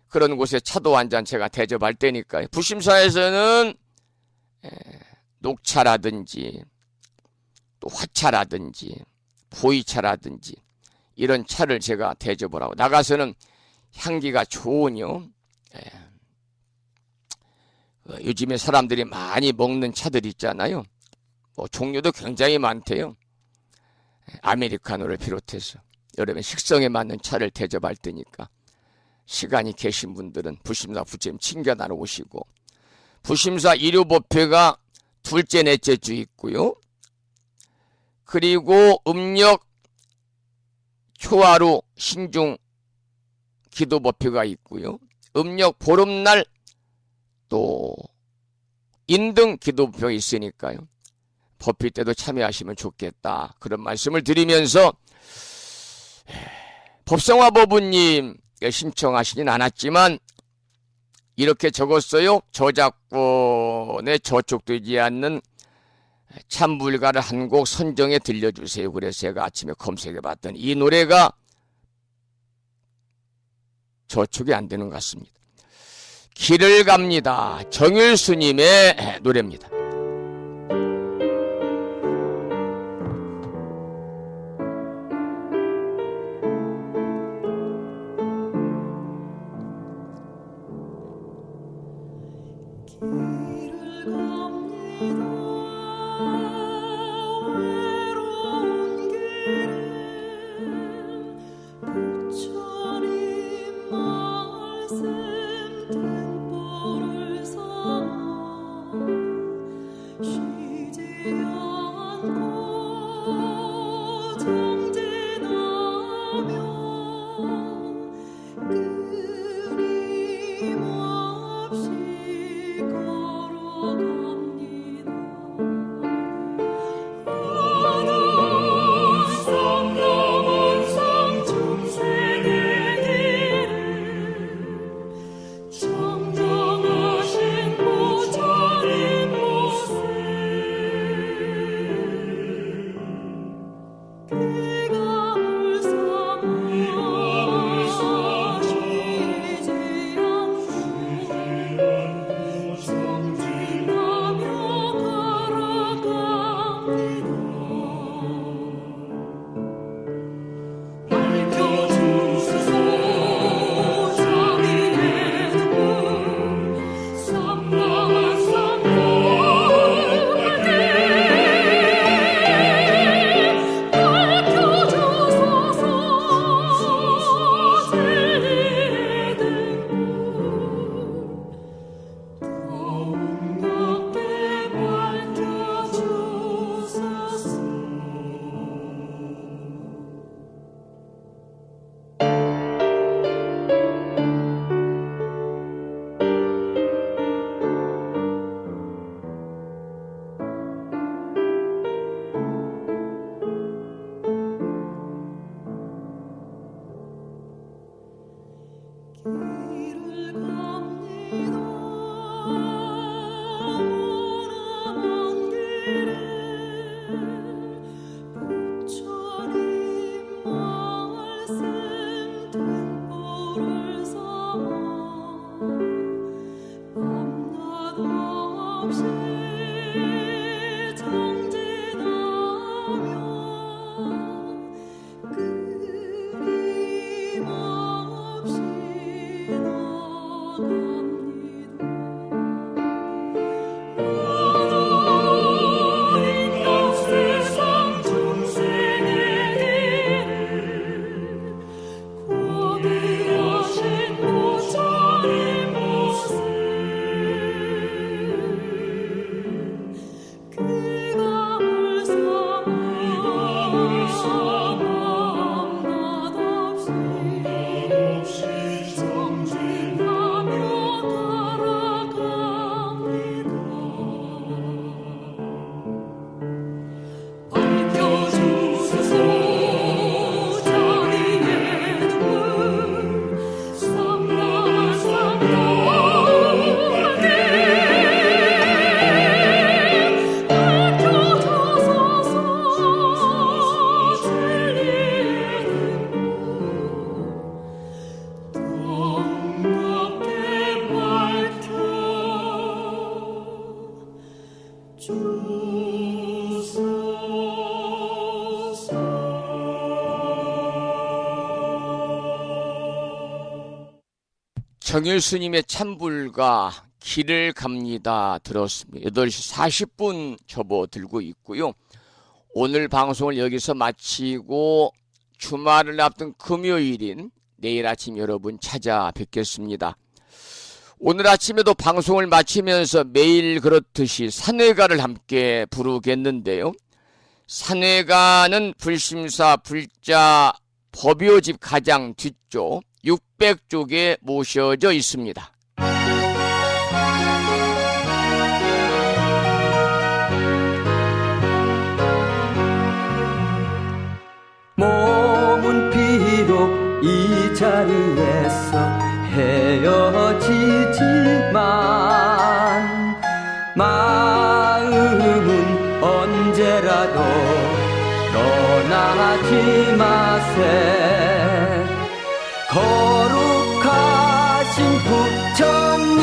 그런 곳에 차도 한잔 제가 대접할 테니까요. 부심사에서는 녹차라든지 또 화차라든지 보이차라든지 이런 차를 제가 대접을 하고, 나가서는 향기가 좋은요, 요즘에 사람들이 많이 먹는 차들 있잖아요. 종류도 굉장히 많대요. 아메리카노를 비롯해서 여러분 식성에 맞는 차를 대접할 테니까 시간이 계신 분들은 부심사 부처님 친견 나눠 오시고, 부심사 일요법회가 둘째 넷째 주 있고요. 그리고 음력 초하루 신중 기도법회가 있고요. 음력 보름날 또 인등 기도법회가 있으니까요, 법회 때도 참여하시면 좋겠다, 그런 말씀을 드리면서 법성화 법우님 신청하시진 않았지만 이렇게 적었어요. 저작권에 저촉되지 않는 참불가를 한 곡 선정해 들려주세요. 그래서 제가 아침에 검색해 봤더니 이 노래가 저촉이 안 되는 것 같습니다. 길을 갑니다. 정일스님의 노래입니다. 정일스님의 참불가 길을 갑니다 들었습니다. 8시 40분 접어들고 있고요. 오늘 방송을 여기서 마치고 주말을 앞둔 금요일인 내일 아침 여러분 찾아뵙겠습니다. 오늘 아침에도 방송을 마치면서 매일 그렇듯이 산회가를 함께 부르겠는데요. 산회가는 불심사 불자 법요집 가장 뒤쪽 600쪽에 모셔져 있습니다. 몸은 비록 자리에서 헤어지지만 마음은 언제라도 떠나지 마세. 거룩하신 부처님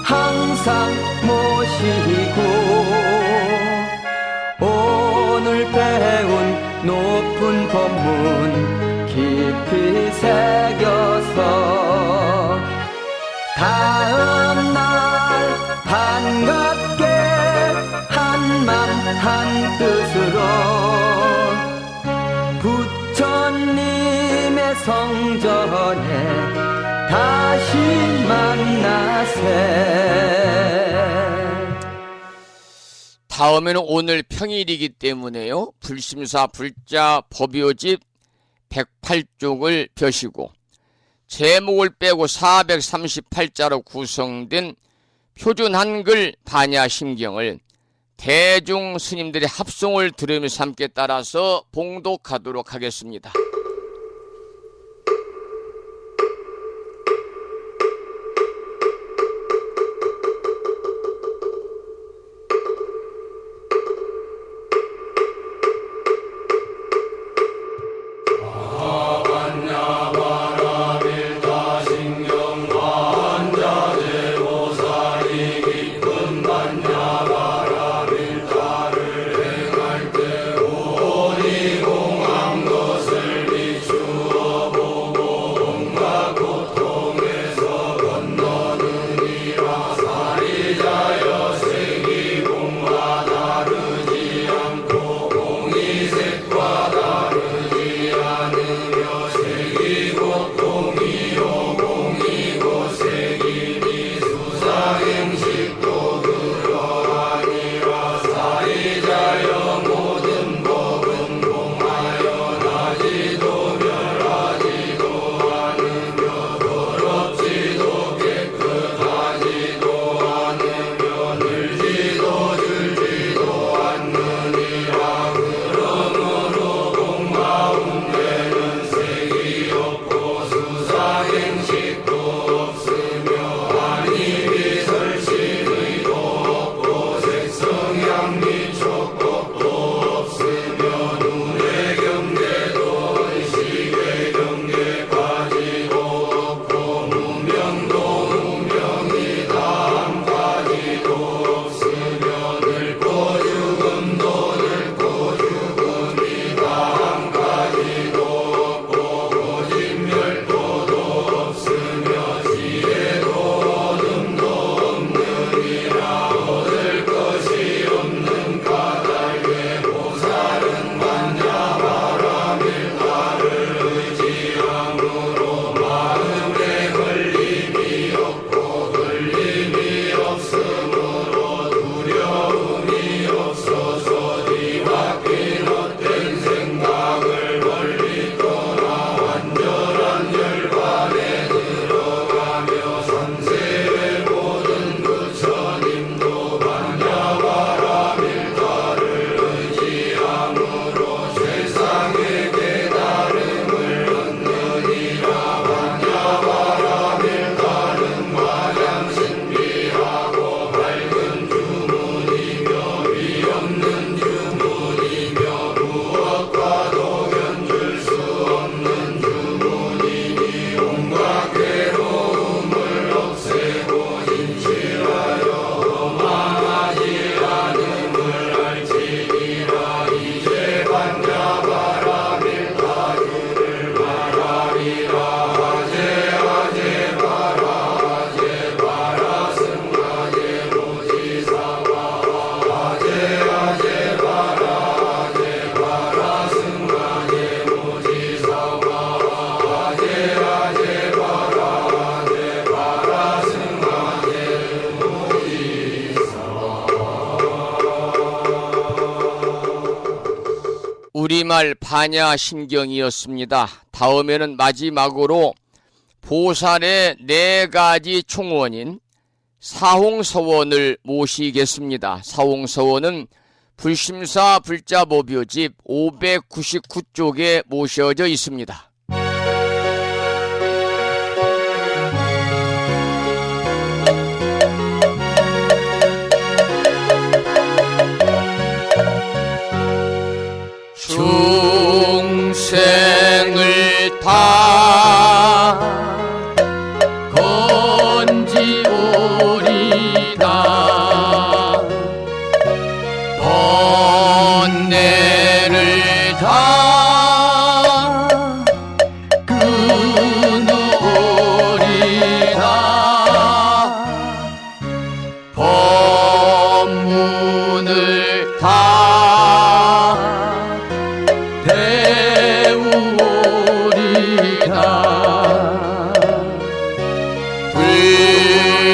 항상 모시고 오늘 배운 높은 법문 깊이 새겨서 다음날 반갑게 한맘 한뜻으로 부처님의 성전에 다시 만나세. 다음에는 오늘 평일이기 때문에요. 불심사 불자 법요집 108쪽을 벼시고 제목을 빼고 438자로 구성된 표준 한글 반야심경을 대중 스님들의 합송을 들으면서 함께 따라서 봉독하도록 하겠습니다. 우리말 반야심경이었습니다. 다음에는 마지막으로 보살의 4가지 총원인 사홍서원을 모시겠습니다. 사홍서원은 불심사 불자법요집 599쪽에 모셔져 있습니다. 던지오리다 번뇌를 다 끊어오리다 법문을 다 배우오리다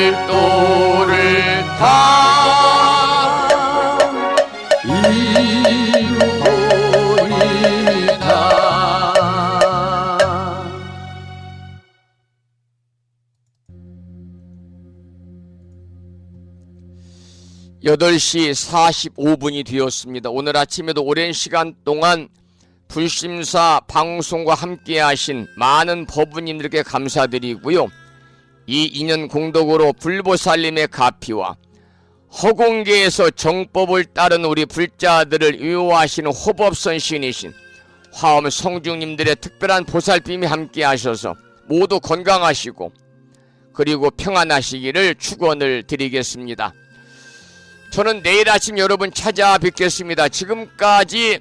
불도를 다 이루오리다 8시 45분이 되었습니다. 오늘 아침에도 오랜 시간 동안 불심사 방송과 함께 하신 많은 법부님들께 감사드리고요. 이 인연 공덕으로 불보살님의 가피와 허공계에서 정법을 따른 우리 불자들을 유효하시는 호법선 신이신 화엄 성중님들의 특별한 보살핌이 함께 하셔서 모두 건강하시고 그리고 평안하시기를 축원을 드리겠습니다. 저는 내일 아침 여러분 찾아뵙겠습니다. 지금까지